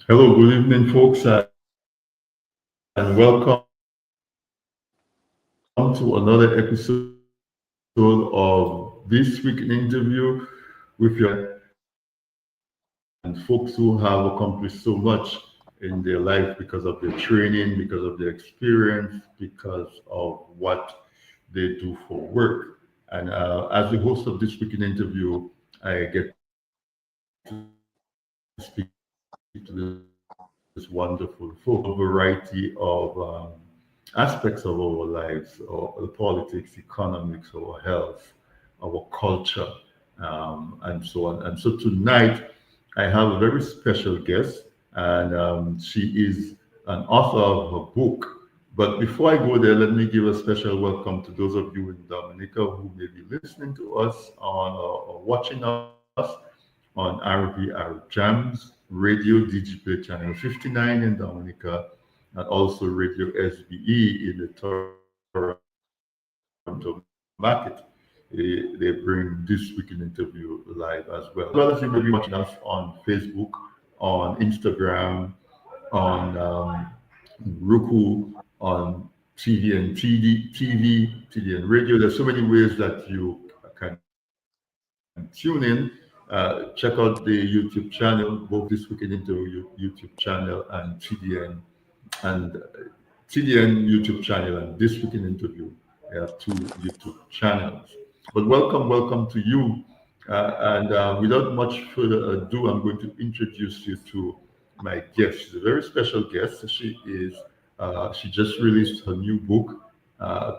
Hello, good evening, folks, and welcome to another episode of This Week in Interview with your and folks who have accomplished so much in their life because of their training, because of their experience, because of what they do for work. And as the host of This Week in Interview, I get to speak to this wonderful folks a variety of aspects of our lives, or the politics, economics, our health, our culture, and so on. And so tonight, I have a very special guest, and she is an author of her book. But before I go there, let me give a special welcome to those of you in Dominica who may be listening to us on or watching us on RVR Jams Radio Digiplay Channel 59 in Dominica, and also Radio SBE in the Toronto market. They bring this week in interview live as well. As well as you may be watching us on Facebook, on Instagram, on Roku, on TDN Radio. There's so many ways that you can tune in. Check out the YouTube channel, both This Week in Interview YouTube channel and TDN YouTube channel and This Week in Interview. I have two YouTube channels. But welcome to you. And without much further ado, I'm going to introduce you to my guest. She's a very special guest. She just released her new book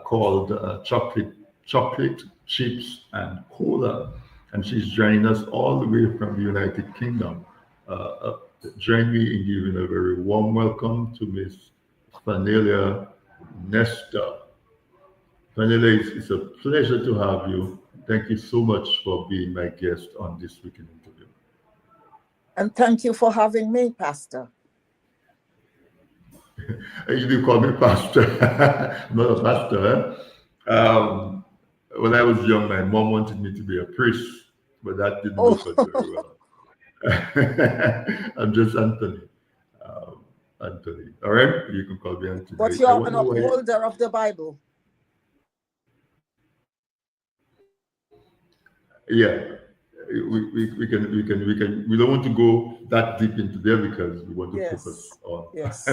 called Chocolate, Chips, and Cola. And she's joining us all the way from the United Kingdom. Uh, uh, Join me in giving a very warm welcome to Miss Fanalia Nestor. Fanalia, it's a pleasure to have you. Thank you so much for being my guest on this weekend interview. And thank you for having me, Pastor. You do call me pastor. I'm not a pastor. When I was young, my mom wanted me to be a priest, but that didn't Oh, work out very well. I'm just Anthony. Um, Anthony. All right? You can call me Anthony. but I you're an wonder why. upholder of the Bible. Yeah. We don't want to go that deep into there because we want to focus Yes, on yes.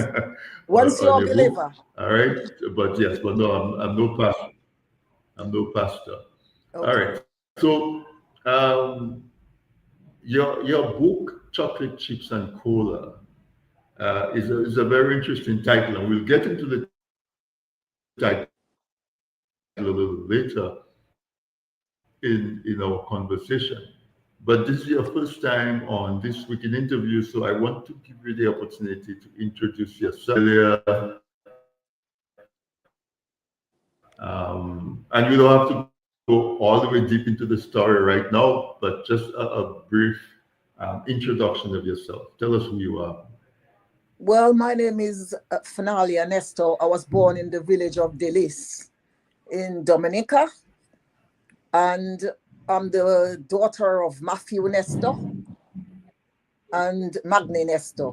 Once you're on a your book. believer. All right. But yes, but no, I'm no pastor. I'm no pastor. All Okay. right. So um, your book, Chocolate Chips and Cola, is a very interesting title, and we'll get into the title a little later in our conversation. But this is your first time on This Week in Interview, so I want to give you the opportunity to introduce yourself, Fanalia, and you don't have to go all the way deep into the story right now, but just a brief introduction of yourself. Tell us who you are. Well, my name is Fanalia Nestor. I was born in the village of Delis in Dominica, and I'm the daughter of Matthew Nestor and Magni Nestor.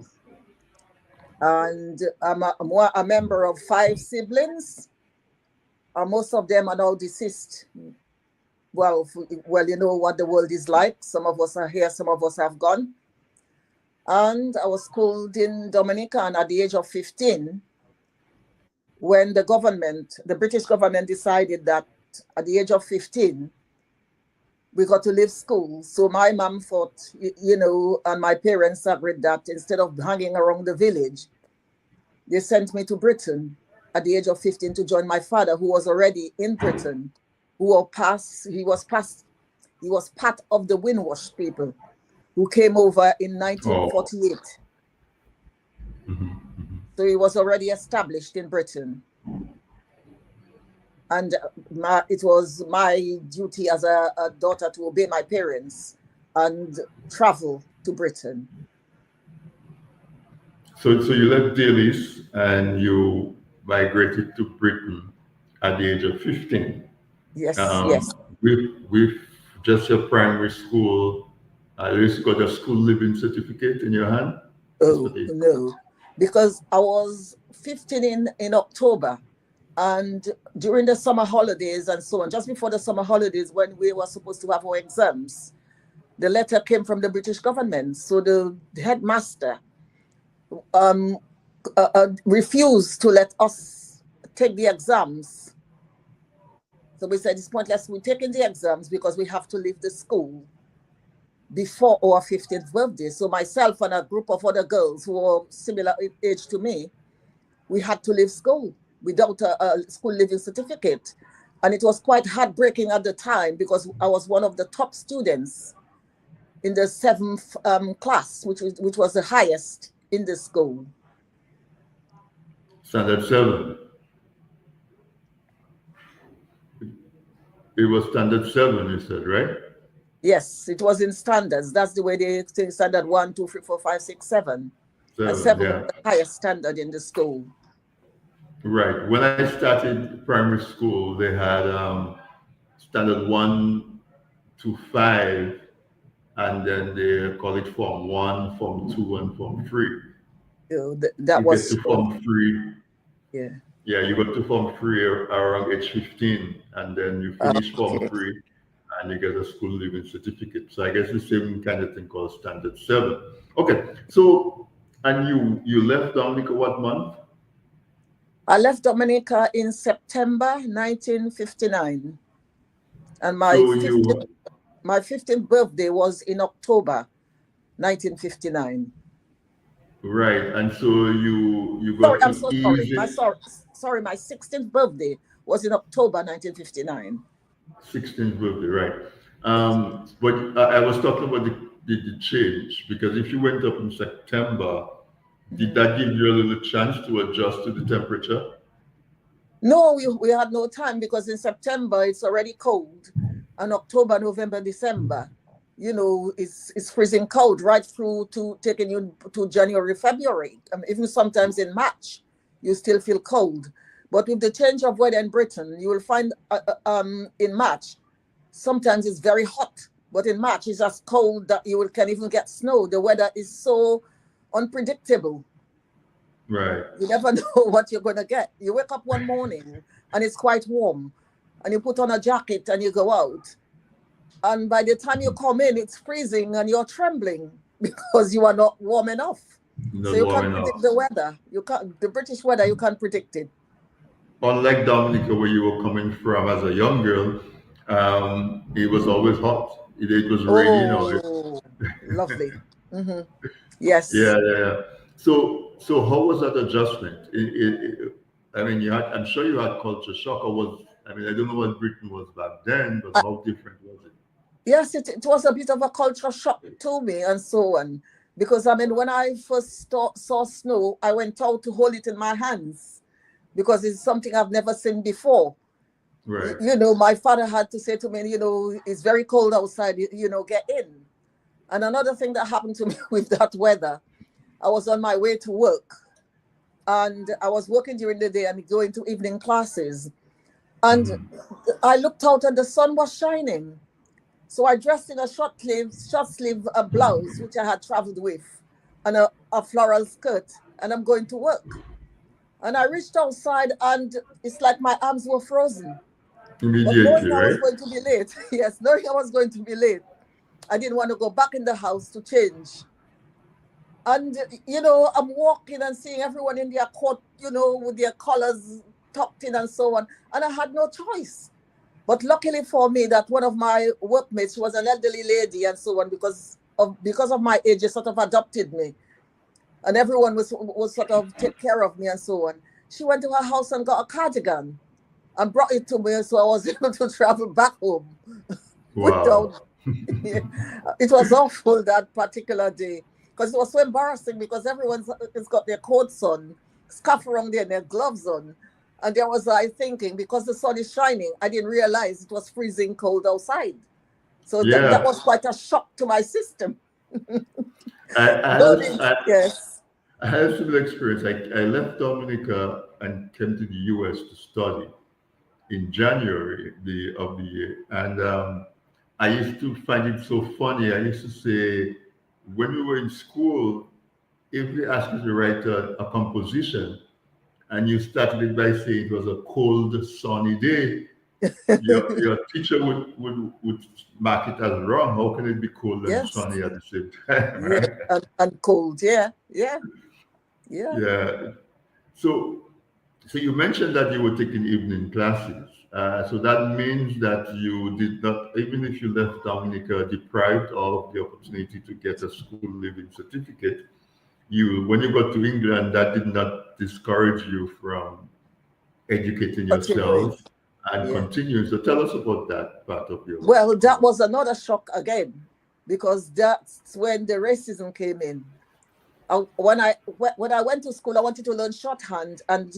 And I'm a member of 5 siblings. Most of them are now deceased. Well, you know what the world is like. Some of us are here, some of us have gone. And I was schooled in Dominica, and at the age of 15, when the British government decided that at the age of 15, we got to leave school. So my mom thought, and my parents agreed that instead of hanging around the village, they sent me to Britain at the age of 15 to join my father, who was already in Britain, he was part of the Windwash people who came over in Oh. 1948. Mhm. So he was already established in Britain. And it was my duty as a daughter to obey my parents and travel to Britain. So you left Dalis and you migrated to Britain at the age of 15. Yes, Um, yes. with just your primary school, you used to got a school living certificate in your hand. Oh, no, because I was 15 in October, and during the summer holidays and so on, just before the summer holidays, when we were supposed to have our exams, the letter came from the British government. So the headmaster um, refused to let us take the exams. So we said it's pointless we're taking the exams because we have to leave the school before our 15th birthday. So myself and a group of other girls who were similar age to me, we had to leave school without a school leaving certificate. And it was quite heartbreaking at the time because I was one of the top students in the 7th class, which was the highest in the school. Standard 7. It was standard 7, you said, right? Yes, it was in standards. That's the way they think standard 1, 2, 3, 4, 5, 6, 7. And 7 was the highest standard in the school. Right. When I started primary school, they had standard 1 to 5, and then they call it Form 1, Form 2, and Form 3. That you was get to Form 3. Yeah. Yeah, you got to Form 3 around age 15, and then you finish Form 3, and you get a school leaving certificate. So I guess the same kind of thing called Standard 7. Okay, so, and you left Dominica what month? I left Dominica in September 1959. And my So 15th birthday was in October 1959. Right, and so you got I'm to so ease sorry. My 16th birthday was in October 1959. 16th birthday, right? But I was talking about the change, because if you went up in September, did that give you a little chance to adjust to the temperature? No, we had no time, because in September it's already cold, and October, November, December, it's freezing cold right through to taking you to January, February. Even sometimes in March, you still feel cold. But with the change of weather in Britain, you will find in March, sometimes it's very hot, but in March it's as cold that can even get snow. The weather is so unpredictable. Right. You never know what you're going to get. You wake up one morning and it's quite warm, and you put on a jacket and you go out. And by the time you come in, it's freezing and you're trembling because you are not warm enough. So you can't predict the weather. The British weather, you can't predict it. Unlike Dominica, where you were coming from as a young girl, it was always hot. It was raining. Lovely. Mm-hmm. Yes. Yeah. So how was that adjustment? I mean, I'm sure you had culture shock. I don't know what Britain was back then, but how different was it? Yes, it was a bit of a culture shock to me and so on. Because, when I first saw snow, I went out to hold it in my hands because it's something I've never seen before. Right. My father had to say to me, it's very cold outside, get in. And another thing that happened to me with that weather, I was on my way to work, and I was working during the day and going to evening classes. And I looked out and the sun was shining. So I dressed in a short sleeve blouse, which I had traveled with, and a floral skirt, and I'm going to work. And I reached outside, and it's like my arms were frozen. Immediately, but knowing I right? was going to be late, yes, knowing I was going to be late, I didn't want to go back in the house to change. And, I'm walking and seeing everyone in their coat, with their collars tucked in and so on. And I had no choice. But luckily for me, that one of my workmates was an elderly lady and so on, because of my age, they sort of adopted me. And everyone was sort of take care of me and so on. She went to her house and got a cardigan and brought it to me, so I was able to travel back home. Wow. It was awful that particular day, because it was so embarrassing, because everyone's got their coats on, scarf around there, and their gloves on. And there was I thinking, because the sun is shining, I didn't realize it was freezing cold outside. So that was quite a shock to my system. Yes. I had a similar experience. I left Dominica and came to the US to study in January of the year. And I used to find it so funny. I used to say, when we were in school, if we ask you to write a composition and you started it by saying it was a cold, sunny day, your teacher would mark it as wrong. How can it be cold and Yes. sunny at the same time? Yeah. Right? And cold. Yeah. Yeah. Yeah. Yeah. So you mentioned that you were taking evening classes. So that means that you did not, even if you left Dominica deprived of the opportunity to get a school living certificate, when you got to England, that did not discourage you from educating Continuing. yourself and Yeah. continuing. So tell us about that part of your. Well, that was another shock again, because that's when the racism came in. When I went to school, I wanted to learn shorthand and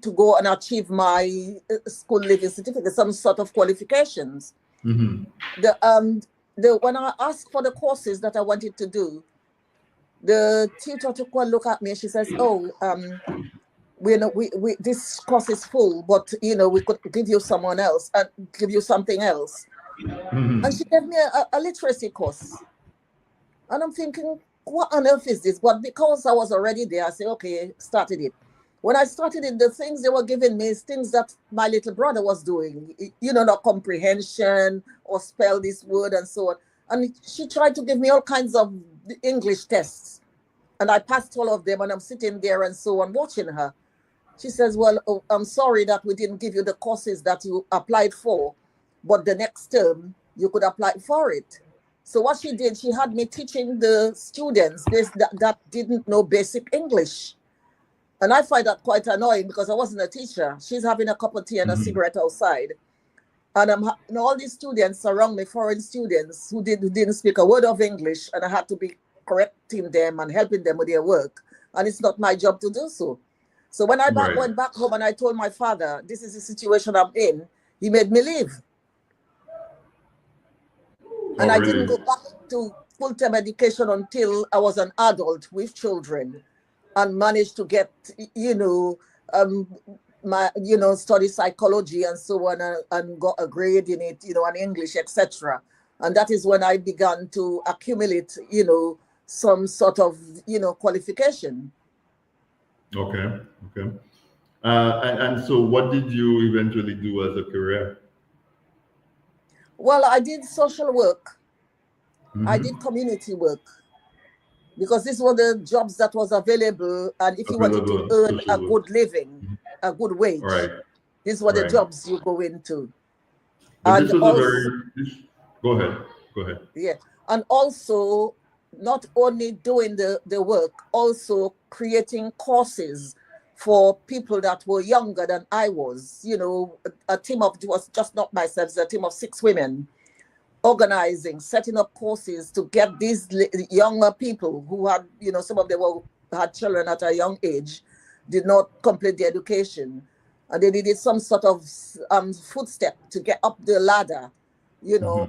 to go and achieve my school living certificate, some sort of qualifications. Mm-hmm. When I asked for the courses that I wanted to do, the tutor took one look at me and she says, "Oh, we this course is full, but we could give you someone else and give you something else." Mm-hmm. And she gave me a literacy course, and I'm thinking, what on earth is this? But because I was already there, I said, okay, started it. When I started it, the things they were giving me is things that my little brother was doing, not comprehension or spell this word and so on. And she tried to give me all kinds of English tests. And I passed all of them, and I'm sitting there and so on watching her. She says, well, I'm sorry that we didn't give you the courses that you applied for, but the next term you could apply for it. So what she did, she had me teaching the students that didn't know basic English. And I find that quite annoying because I wasn't a teacher. She's having a cup of tea and a cigarette outside. And all these students around me, foreign students who didn't speak a word of English, and I had to be correcting them and helping them with their work. And it's not my job to do so. So when I went back home and I told my father, this is the situation I'm in, he made me leave. And I didn't go back to full-time education until I was an adult with children and managed to get, study psychology and so on, and got a grade in it, and English, etc. And that is when I began to accumulate, some sort of, qualification. Okay. And so what did you eventually do as a career? Well, I did social work. Mm-hmm. I did community work, because these were the jobs that was available. And if you wanted to earn a good living, a good wage, these were the jobs you go into. But this was go ahead. Yeah. And also, not only doing the work, also creating courses for people that were younger than I was. A team of, it was just not myself, it's a team of 6 women, organizing, setting up courses to get these younger people who had, some of them had children at a young age, did not complete the education, and they needed some sort of footstep to get up the ladder,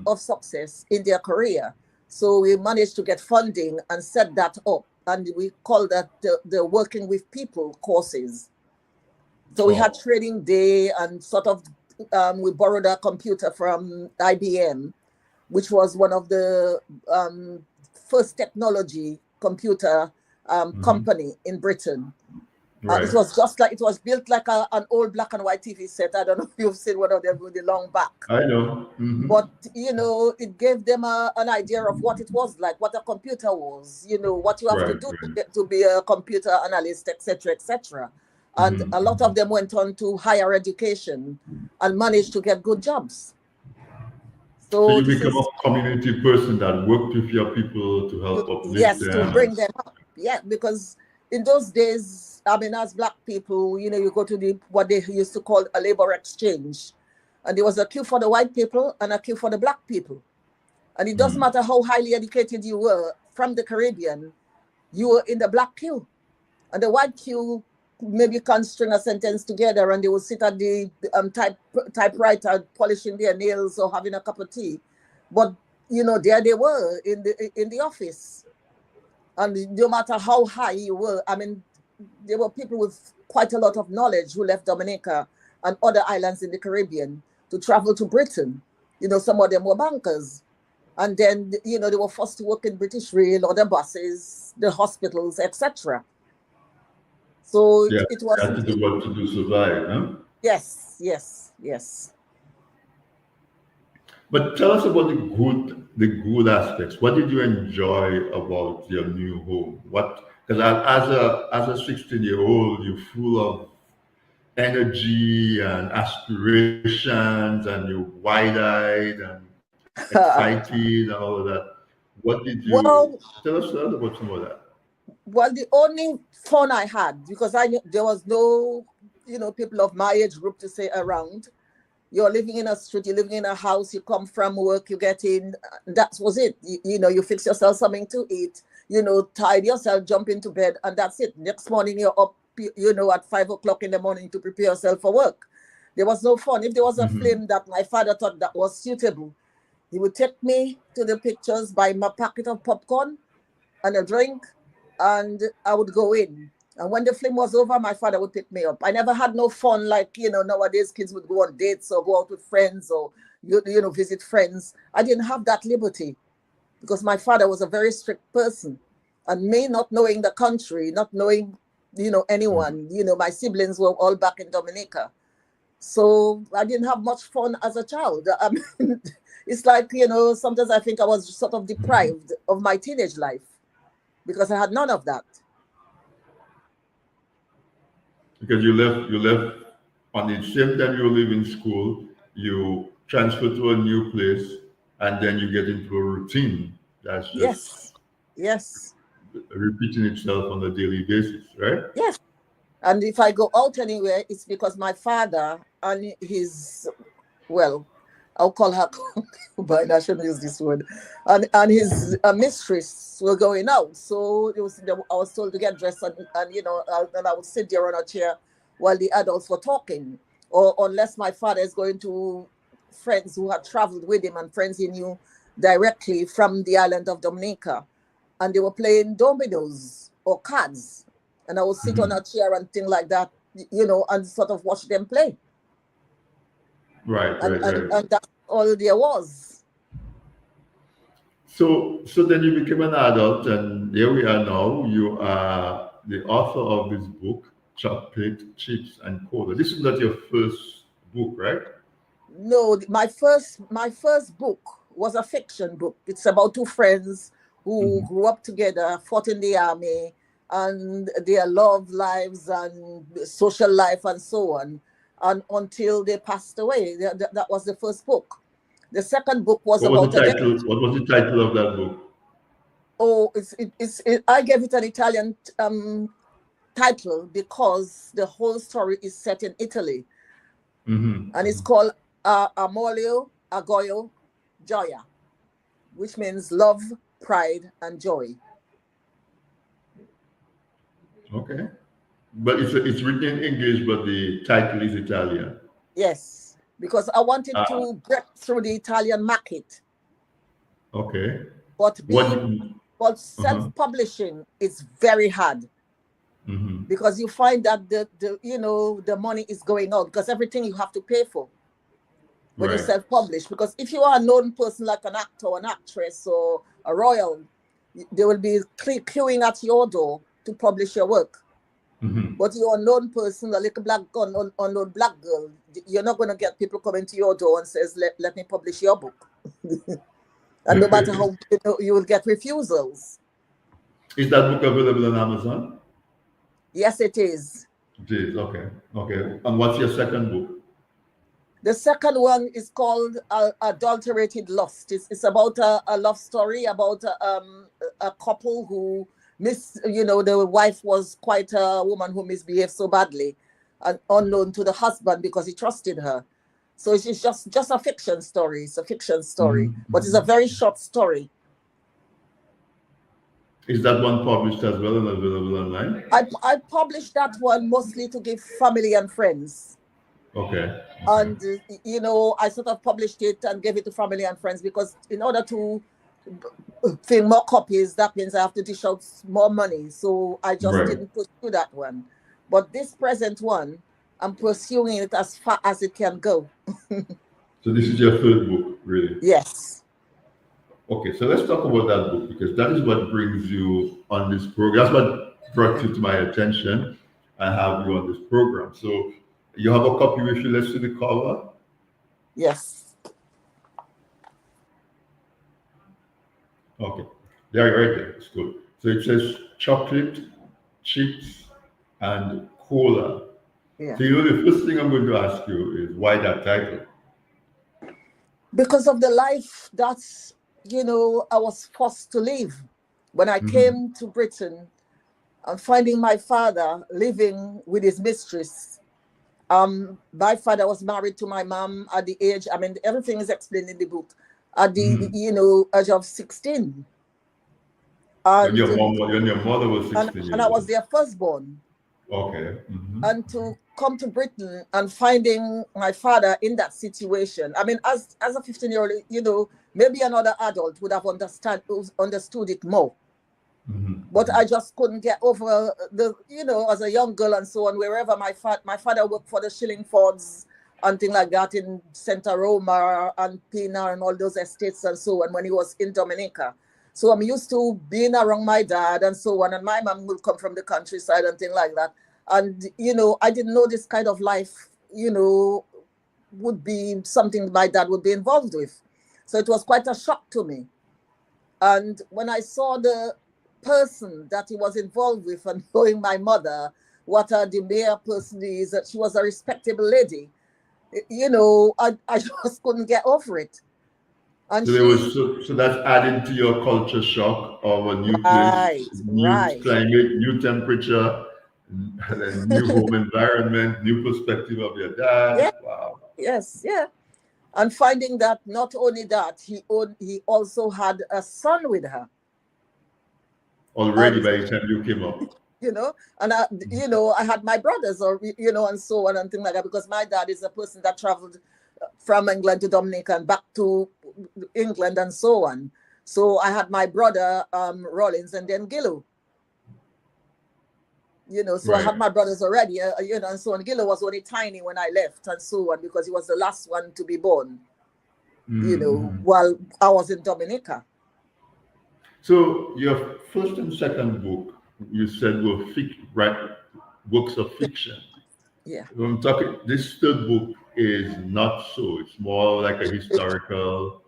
of success in their career. So we managed to get funding and set that up, and we call that the Working with People courses. So we had training day, and sort of we borrowed a computer from IBM, which was one of the first technology computer company in Britain. It was it was built like an old black and white TV set. I don't know if you've seen one of them with the long back. I know. Mm-hmm. But, it gave them an idea of what it was like, what a computer was, what you have to do to be a computer analyst, etc., etc. And a lot of them went on to higher education and managed to get good jobs. So you become a community person that worked with your people to help uplift them. To bring them up. Yeah, because in those days, as black people, you go to what they used to call a labor exchange. And there was a queue for the white people and a queue for the black people. And it doesn't matter how highly educated you were from the Caribbean, you were in the black queue. And the white queue maybe can string a sentence together, and they will sit at the typewriter polishing their nails or having a cup of tea. But, there they were in the office. And no matter how high you were, there were people with quite a lot of knowledge who left Dominica and other islands in the Caribbean to travel to Britain. Some of them were bankers. And then, you know, they were forced to work in British Rail or the buses, the hospitals, etc. So Yeah, it you was, had to do what to do survive, huh? yes, yes, yes. But tell us about the good aspects. What did you enjoy about your new home? What, because as a 16-year-old, you're full of energy and aspirations, and you're wide-eyed and excited and all of that. What did you Well, tell us about some of that? well, the only fun I had, because I knew there was no, you know, people of my age group to say around. You're living in a street, you're living in a house, you come from work, you get in, that was it. You know, you fix yourself something to eat, you know, tidy yourself, jump into bed, and that's it. Next morning, you're up, you know, at 5 o'clock in the morning to prepare yourself for work. There was no fun. If there was a Hmm. film that my father thought that was suitable, he would take me to the pictures, buy my packet of popcorn and a drink, and I would go in. And when the film was over, my father would pick me up. I never had no fun like, you know, nowadays kids would go on dates or go out with friends or, you know, visit friends. I didn't have that liberty because my father was a very strict person. And me not knowing the country, not knowing, you know, anyone, you know, my siblings were all back in Dominica. So I didn't have much fun as a child. I mean, it's like, you know, sometimes I think I was sort of deprived of my teenage life because I had none of that. Because you left on the same time you live in school, you transfer to a new place, and then you get into a routine that's just Yes, yes, repeating itself on a daily basis, right? yes. And if I go out anywhere, it's because my father and his, well, I'll call her, but I shouldn't use this word, and his mistress were going out. So I was told to get dressed and you know, and I would sit there on a chair while the adults were talking. Or unless my father is going to friends who had traveled with him and friends he knew directly from the island of Dominica. And they were playing dominoes or cards. And I would sit on Hmm. a chair and things like that, you know, and sort of watch them play. Right, And, right, and, right. and that's all there was. So then you became an adult, and here we are now. You are the author of this book, Chocolate, Chips, and Cola. This is not your first book, right? No, my first book was a fiction book. It's about two friends who Hmm. grew up together, fought in the army, and their love lives and social life and so on, and until they passed away. That was the first book. The second book was What was about the a title? detective. What was the title of that book? Oh, I gave it an Italian title because the whole story is set in Italy, and it's Hmm. called Amolio Agoyo Gioia, which means love, pride, and joy. Okay. But it's written in English, but the title is Italian. Yes, because I wanted Ah, to break through the Italian market, okay. but What? Uh-huh. self-publishing is very hard Hmm. because you find that the you know the money is going out because everything you have to pay for when you Right. self-publish. Because if you are a known person like an actor or an actress or a royal, they will be queuing at your door to publish your work. Hmm. But you're a known person, a little black gun, unknown black girl, you're not going to get people coming to your door and says, let me publish your book. And no matter how, you know, you will get refusals. Is that book available on Amazon? Yes, it is. It is. Okay. Okay. And what's your second book? The second one is called Adulterated Lust. It's about a love story about a couple who you know, the wife was quite a woman who misbehaved so badly and unknown to the husband because he trusted her. So it's just a fiction story. It's a fiction story, Hmm. but it's a very short story. Is that one published as well and available online? I published that one mostly to give family and friends. Okay. Okay. And you know, I sort of published it and gave it to family and friends because in order to fill more copies, that means I have to dish out more money. So I just Right. didn't pursue that one. But this present one, I'm pursuing it as far as it can go. So this is your third book, really. Yes. Okay, so let's talk about that book because that is what brings you on this program. That's what brought you to my attention and have you on this program. So you have a copy with you. Let's see the cover. Yes. Okay, there, right there. It's good. So it says chocolate, chips, and cola. Yeah. So you know the first thing I'm going to ask you is why that title? Because of the life that's, I was forced to live. When I Mm-hmm. came to Britain and finding my father living with his mistress. My father was married to my mom at the age, I mean, everything is explained in the book, at the, Mm-hmm. age of 16. When And, your when your mother was and, 16 and years I was old. their firstborn. Okay. Mm-hmm. And to come to Britain and finding my father in that situation, I mean, as a 15-year-old, maybe another adult would have understood it more. But Mm-hmm. I just couldn't get over as a young girl and so on, wherever my father worked for the Shillingfords and things like that in Santa Roma and Pina and all those estates and so on when he was in Dominica. So I'm used to being around my dad and so on, and my mom would come from the countryside and things like that. And, I didn't know this kind of life, would be something my dad would be involved with. So it was quite a shock to me. And when I saw the person that he was involved with and knowing my mother, what a demure person is, that she was a respectable lady, I just couldn't get over it. And So there was she, so that's added to your culture shock of a new right, place, new right. climate, new temperature, and then new home environment, new perspective of your dad. Yeah, Wow. yes, yeah. And finding that not only that, he also had a son with her. Already And by the time you came up. and I had my brothers, or and so on and things like that, because my dad is a person that traveled from England to Dominica and back to England and so on. So I had my brother Rollins and then Gillo. So I Right. had my brothers already, and so on. Gillo was only tiny when I left and so on, because he was the last one to be born, Mm-hmm. while I was in Dominica. So your first and second book, you said were right, books of fiction. Yeah. I'm talking. This third book is not so. It's more like a historical.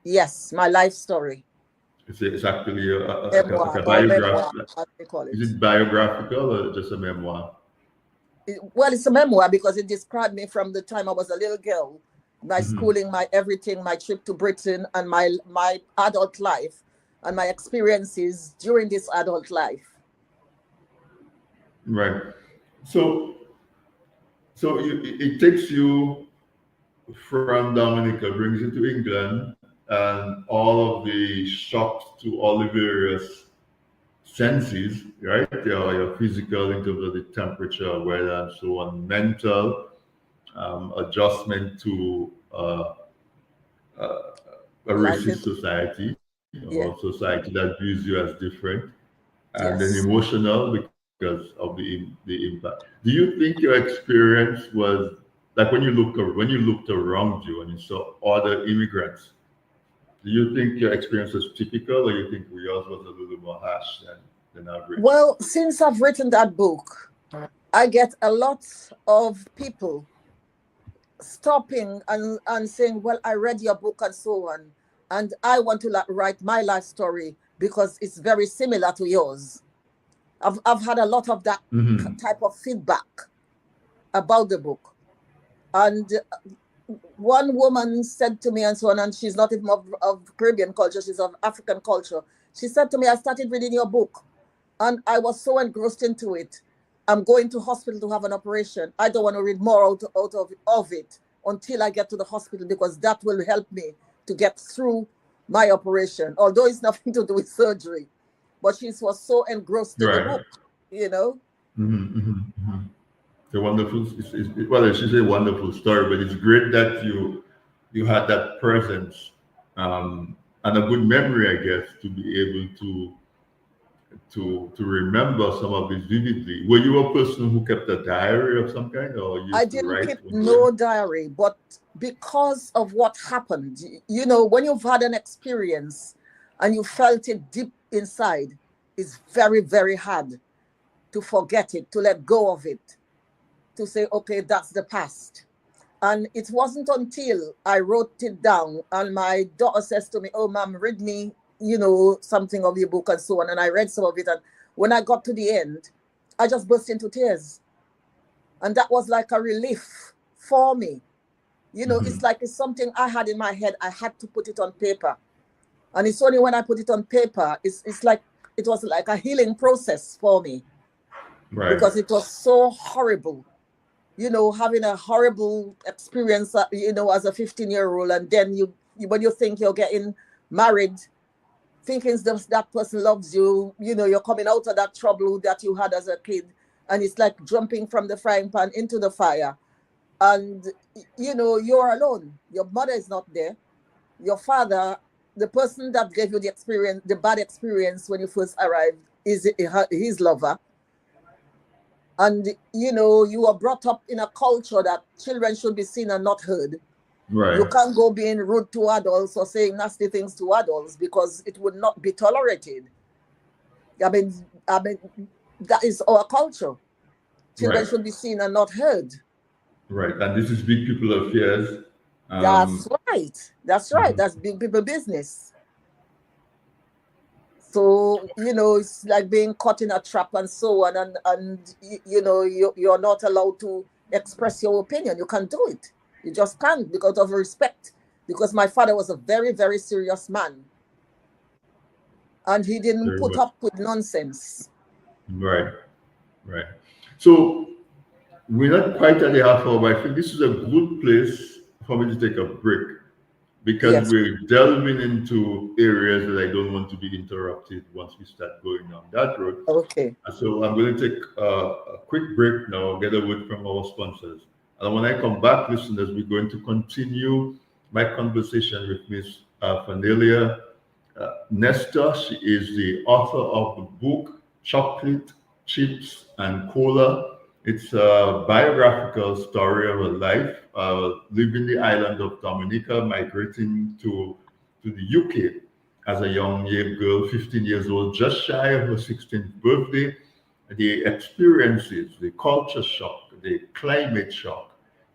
Yes, my life story. It's actually like Memoir a or biograph. memoir, as they call Is it. it biographical or just a memoir? Well, it's a memoir because it described me from the time I was a little girl, my Hmm. schooling, my everything, my trip to Britain, and my adult life, and my experiences during this adult life. Right. So, it takes you from Dominica, brings you to England, and all of the shocks to all the various senses, right? Your physical in terms of the temperature, weather, and so on, mental adjustment to a Life in, racist society or yeah, society that views you as different, and then yes. emotional because of the impact. Do you think your experience was like when you looked around you and you saw other immigrants? Do you think your experience was typical, or you think yours was a little more harsh than average? Well, since I've written that book, I get a lot of people stopping and saying, well, I read your book and so on, and I want to write my life story because it's very similar to yours. I've had a lot of that Hmm. type of feedback about the book. And one woman said to me and so on, and she's not even of Caribbean culture, she's of African culture. She said to me, I started reading your book and I was so engrossed into it. I'm going to hospital to have an operation. I don't want to read more out of it until I get to the hospital, because that will help me to get through my operation, although it's nothing to do with surgery. But she was so engrossed in the Right. book, you know. Hmm. It's a wonderful. Well, I should say wonderful story, but it's great that you had that presence and a good memory, I guess, to be able to to remember some of this vividly. Were you a person who kept a diary of some kind, or I used to didn't write keep when you no diary, but because of what happened, you know, when you've had an experience and you felt it deep inside, it's very, very hard to forget it, to let go of it, to say, okay, that's the past. And it wasn't until I wrote it down and my daughter says to me, oh, mom, read me, you know, something of your book and so on. And I read some of it. And when I got to the end, I just burst into tears. And that was like a relief for me. You know, it's like it's something I had in my head. I had to put it on paper. And it's only when I put it on paper, it's like it was like a healing process for me. right, Because it was so horrible, you know, having a horrible experience, you know, as a 15-year-old. And then when you think you're getting married, thinking that person loves you, you know, you're coming out of that trouble that you had as a kid. And it's like jumping from the frying pan into the fire. And, you know, you're alone. Your mother is not there. Your father, the person that gave you the experience, the bad experience when you first arrived, is his lover. And, you know, you were brought up in a culture that children should be seen and not heard. right, You can't go being rude to adults or saying nasty things to adults because it would not be tolerated. I mean, that is our culture. Children right, should be seen and not heard. right. And this is Big People Affairs. That's Um, right. That's right. That's big people business. So, you know, it's like being caught in a trap and so on. And you know, you're not allowed to express your opinion. You can't do it. You just can't because of respect. Because my father was a very, very serious man. And he didn't very put much. up with nonsense. Right, right. So we're not quite at the half hour, but I think this is a good place for me to take a break because Yes. we're delving into areas that I don't want to be interrupted once we start going down that road. Okay. And so I'm going to take a quick break now, get a word from our sponsors. And when I come back, listeners, we're going to continue my conversation with Miss Fanalia Nestor. She is the author of the book Chocolate, Chips, and Cola. It's a biographical story of her life, leaving the island of Dominica, migrating to the UK as a young girl, 15 years old, just shy of her 16th birthday. The experiences, the culture shock, the climate shock,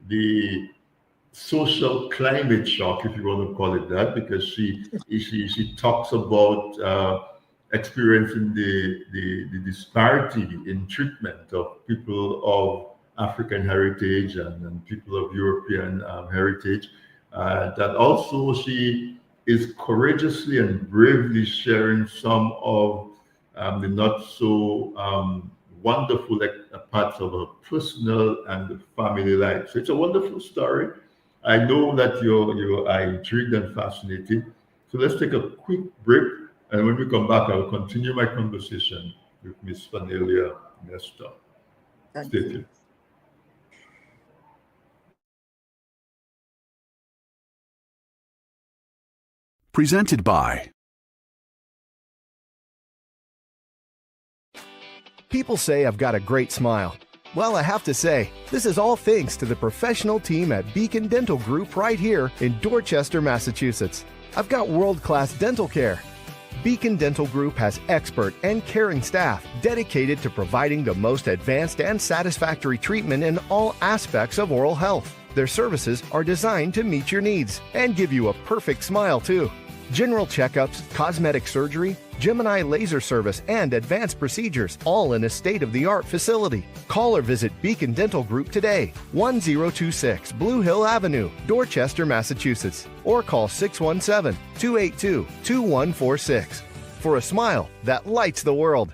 the social climate shock, if you want to call it that, because she talks about experiencing the disparity in treatment of people of African heritage and people of European heritage. That also she is courageously and bravely sharing some of the not so wonderful parts of her personal and family life. So it's a wonderful story. I know that you are intrigued and fascinated. So let's take a quick break. And when we come back, I will continue my conversation with Miss Fanalia Nestor. Thank Stay you. tuned. Presented by. People say I've got a great smile. Well, I have to say, this is all thanks to the professional team at Beacon Dental Group right here in Dorchester, Massachusetts. I've got world-class dental care. Beacon Dental Group has expert and caring staff dedicated to providing the most advanced and satisfactory treatment in all aspects of oral health. Their services are designed to meet your needs and give you a perfect smile, too. General checkups, cosmetic surgery, Gemini laser service, and advanced procedures, all in a state-of-the-art facility. Call or visit Beacon Dental Group today, 1026 Blue Hill Avenue, Dorchester, Massachusetts, or call 617-282-2146 for a smile that lights the world.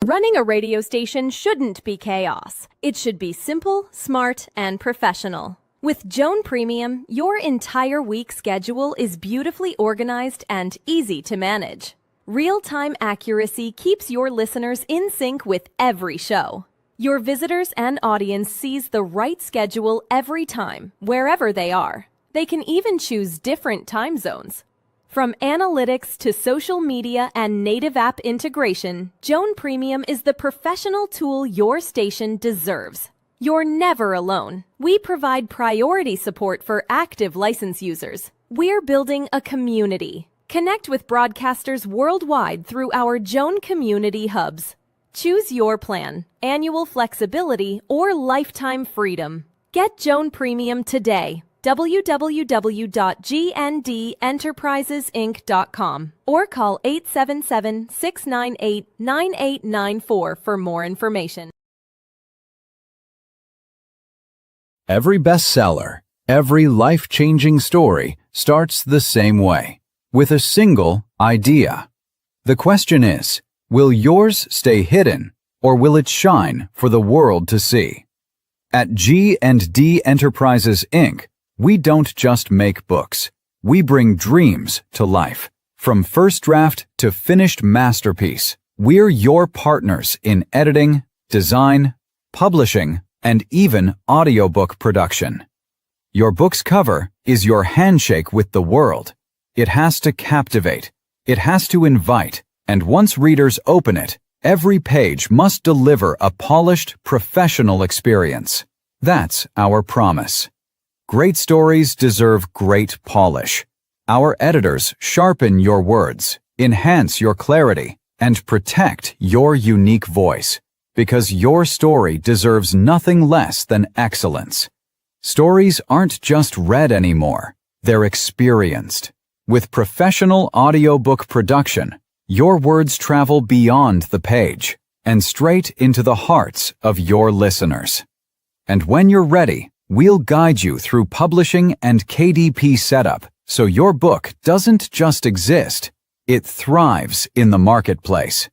Running a radio station shouldn't be chaos. It should be simple, smart, and professional. With Joan Premium, your entire week schedule is beautifully organized and easy to manage. Real-time accuracy keeps your listeners in sync with every show. Your visitors and audience sees the right schedule every time, wherever they are. They can even choose different time zones. From analytics to social media and native app integration, Joan Premium is the professional tool your station deserves. You're never alone. We provide priority support for active license users. We're building a community. Connect with broadcasters worldwide through our Joan Community Hubs. Choose your plan, annual flexibility, or lifetime freedom. Get Joan Premium today. www.gndenterprisesinc.com or call 877-698-9894 for more information. Every bestseller, every life-changing story starts the same way, with a single idea. The question is, will yours stay hidden, or will it shine for the world to see? At G&D Enterprises, Inc., we don't just make books. We bring dreams to life. From first draft to finished masterpiece, we're your partners in editing, design, publishing, and even audiobook production. Your book's cover is your handshake with the world. It has to captivate. It has to invite. And once readers open it, every page must deliver a polished, professional experience. That's our promise. Great stories deserve great polish. Our editors sharpen your words, enhance your clarity, and protect your unique voice, because your story deserves nothing less than excellence. Stories aren't just read anymore, they're experienced. With professional audiobook production, your words travel beyond the page and straight into the hearts of your listeners. And when you're ready, we'll guide you through publishing and KDP setup so your book doesn't just exist, it thrives in the marketplace.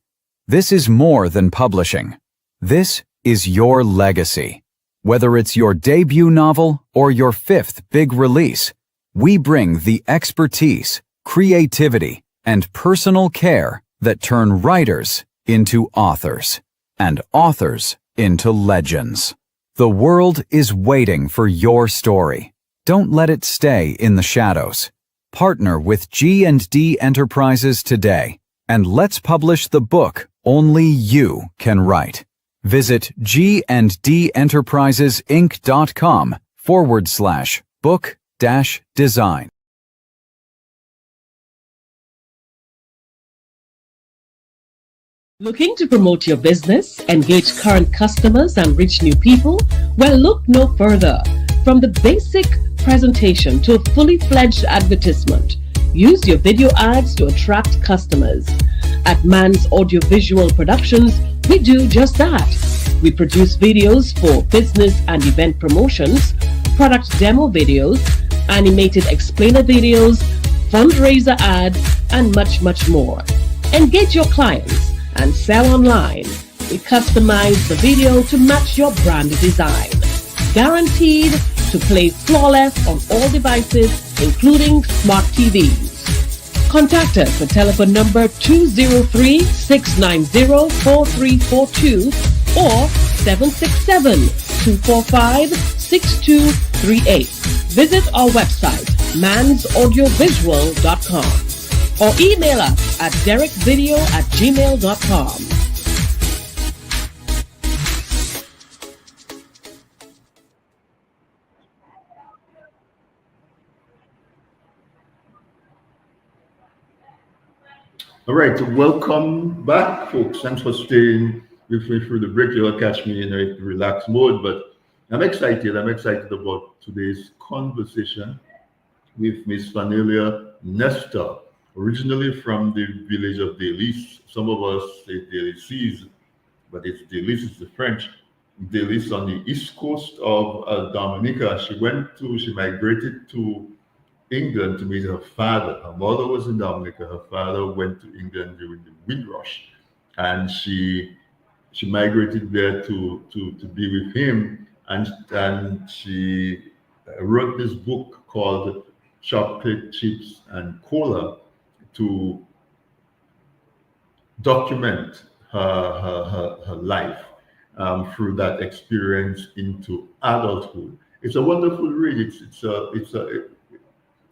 This is more than publishing. This is your legacy. Whether it's your debut novel or your fifth big release, we bring the expertise, creativity, and personal care that turn writers into authors, and authors into legends. The world is waiting for your story. Don't let it stay in the shadows. Partner with G&D Enterprises today, and let's publish the book only you can write. Visit gndenterprisesinc.com/book-design. Looking to promote your business, engage current customers, and reach new people? Well, look no further. From the basic presentation to a fully fledged advertisement, use your video ads to attract customers. At Man's Audiovisual Productions, we do just that. We produce videos for business and event promotions, product demo videos, animated explainer videos, fundraiser ads, and much, much more. Engage your clients and sell online. We customize the video to match your brand design. Guaranteed to play flawless on all devices, including smart TVs. Contact us at telephone number 203-690-4342 or 767-245-6238. Visit our website, mansaudiovisual.com, or email us at derekvideo@gmail.com. All right, so welcome back, folks. Thanks for staying with me through the break. You'll catch me in a relaxed mode, but I'm excited. I'm excited about today's conversation with Miss Fanalia Nestor, originally from the village of Delis. Some of us say Delices, but it's Delis, it's the French. Delis on the east coast of Dominica. She migrated to England to meet her father. Her mother was in Dominica. Her father went to England during the Windrush, and she migrated there to be with him. And she wrote this book called Chocolate Chips and Cola to document her life through that experience into adulthood. It's a wonderful read.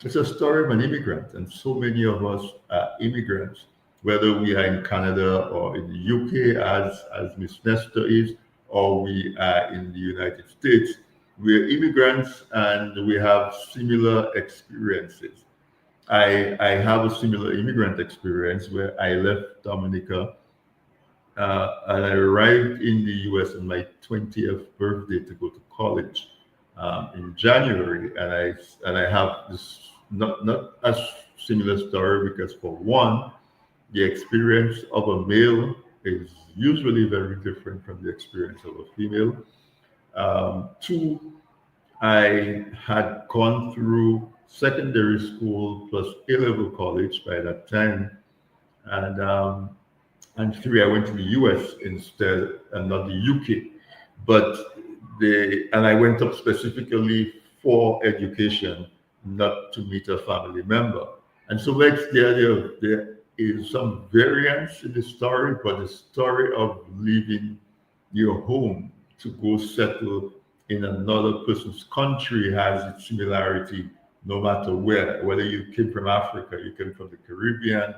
It's a story of an immigrant, and so many of us are immigrants, whether we are in Canada or in the UK, as Miss Nestor is, or we are in the United States. We're immigrants and we have similar experiences. I have a similar immigrant experience where I left Dominica and I arrived in the US on my 20th birthday to go to college in January, and I have this not as similar story because for one, the experience of a male is usually very different from the experience of a female. Two, I had gone through secondary school plus A-level college by that time, and three, I went to the US instead and not the UK. But and I went up specifically for education, not to meet a family member. And so makes the idea of there is some variance in the story, but the story of leaving your home to go settle in another person's country has its similarity no matter where, whether you came from Africa, you came from the Caribbean,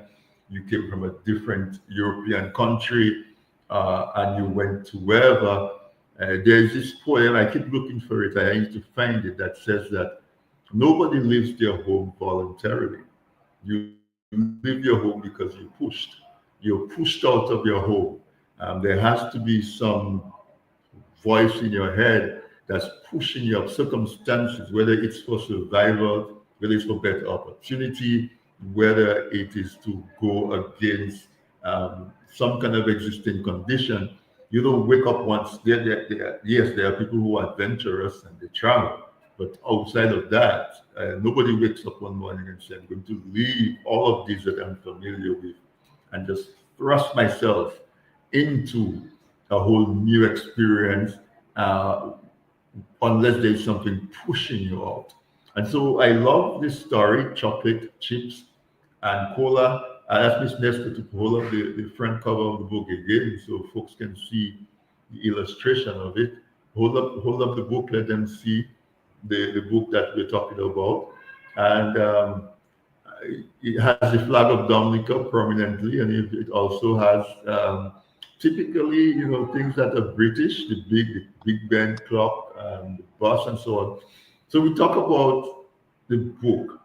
you came from a different European country, and you went to wherever. There's this poem, I keep looking for it, I need to find it, that says that nobody leaves their home voluntarily. You leave your home because you pushed. You're pushed out of your home. There has to be some voice in your head that's pushing you up, circumstances, whether it's for survival, whether it's for better opportunity, whether it is to go against some kind of existing condition. You don't wake up once. Yes, there are people who are adventurous and they travel, but outside of that, nobody wakes up one morning and says, I'm going to leave all of these that I'm familiar with and just thrust myself into a whole new experience, unless there's something pushing you out. And so I love this story, chocolate, chips, and cola. I asked Miss Nestor to hold up the front cover of the book again so folks can see the illustration of it. Hold up the book, let them see the book that we're talking about. And it has the flag of Dominica prominently, and it also has typically, things that are British, the Big Ben clock, the bus, and so on. So we talk about the book,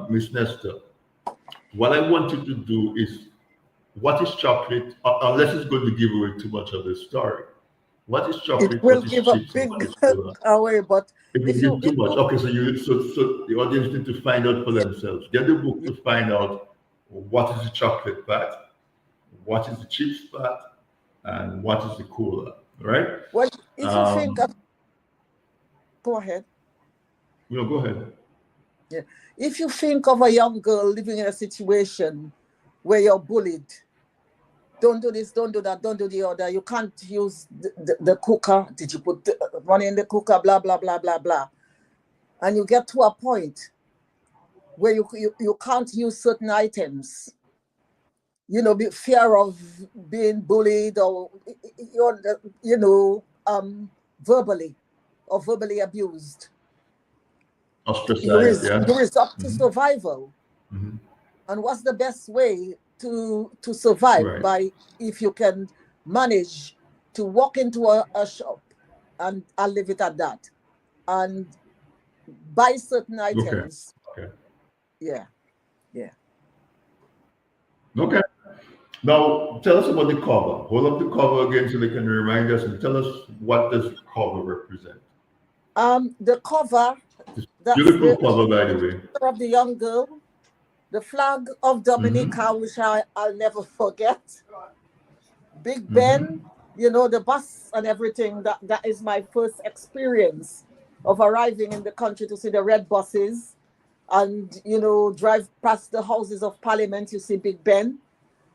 Miss Nestor. What I want you to do is, what is chocolate? Unless it's going to give away too much of the story. What is chocolate? It will what is give a chips, big cola? away, but If if you you give too much, okay. So the audience need to find out for themselves. Get the book to find out what is the chocolate part, what is the chips part, and what is the cola. Right? well, if you think of, go ahead. Go ahead. Yeah. If you think of a young girl living in a situation where you're bullied, don't do this, don't do that, don't do the other. You can't use the cooker. Did you put money in the cooker? Blah, blah, blah, blah, blah. And you get to a point where you can't use certain items. Fear of being bullied or, verbally or verbally abused. Ostracized, yeah. You resort to survival. Mm-hmm. And what's the best way to survive? Right. By if you can manage to walk into a shop, and I'll leave it at that, and buy certain items. Okay. Yeah. Okay. Now tell us about the cover. Hold up the cover again so they can remind us, and tell us, what does the cover represent? The cover. That's beautiful cover, by the way. Of the young girl, the flag of Dominica, which I'll never forget. Big Ben, the bus and everything. That is my first experience of arriving in the country, to see the red buses and, drive past the Houses of Parliament. You see Big Ben.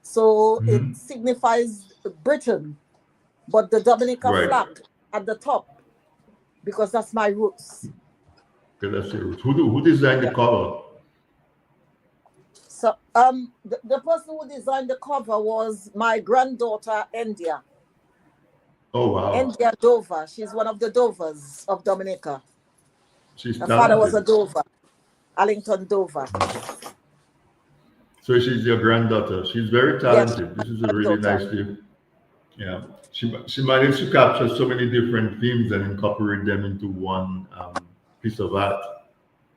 So it signifies Britain, but the Dominica flag at the top, because that's my roots. Okay, that's your roots. Who designed the cover? So the person who designed the cover was my granddaughter, India. Oh, wow. India Dover. She's one of the Dovers of Dominica. She's Her talented. father was a Dover. Allington, Dover. So she's your granddaughter. She's very Yes, talented. This is a really granddaughter. nice thing. Yeah, she managed to capture so many different themes and incorporate them into one piece of art.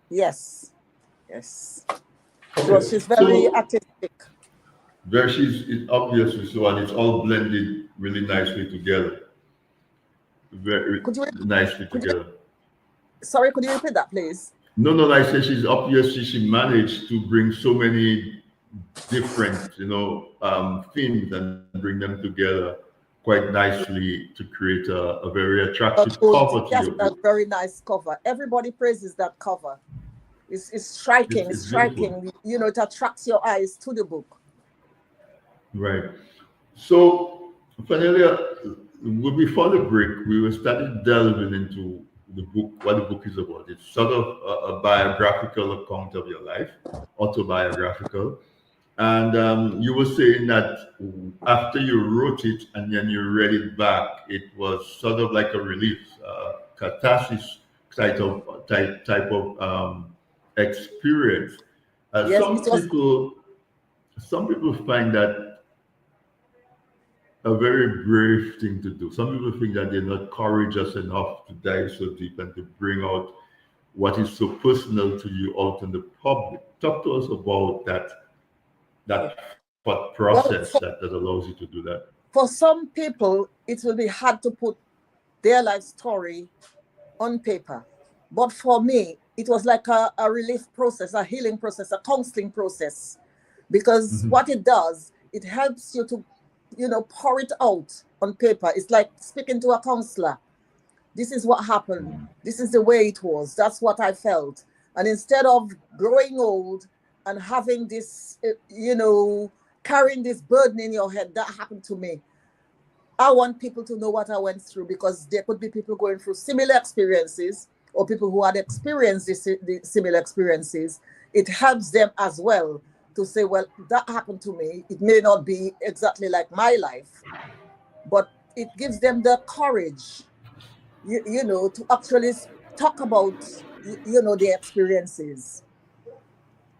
Yes, yes. So Okay, she's very so artistic. there she's it's obviously so, and it's all blended really nicely together, very Could you, nicely could you, together. sorry, could you repeat that, please? No, no, I say she's obviously she managed to bring so many different, themes and bring them together quite nicely to create a very A attractive good, cover to yes, your a book. very nice cover. Everybody praises that cover. It's It's, striking, it's it's beautiful, striking. You know, it attracts your eyes to the book. right? So, Fanalia, before the break, we were started delving into the book, what the book is about. It's sort of a biographical account of your life, autobiographical. And you were saying that after you wrote it and then you read it back, it was sort of like a relief, catharsis type of experience. Yes, it was. Some people find that a very brave thing to do. Some people think that they're not courageous enough to dive so deep and to bring out what is so personal to you out in the public. Talk to us about that thought Well, process that allows you to do that. for some people, it will be hard to put their life story on paper. But for me, it was like a relief process, a healing process, a counseling process. Because Mhm. what it does, it helps you to, pour it out on paper. It's like speaking to a counselor. This is what happened. This is the way it was. That's what I felt. And instead of growing old and having this, carrying this burden in your head, that happened to me. I want people to know what I went through, because there could be people going through similar experiences, or people who had experienced the similar experiences. It helps them as well to say, well, that happened to me. It may not be exactly like my life, but it gives them the courage, to actually talk about, their experiences.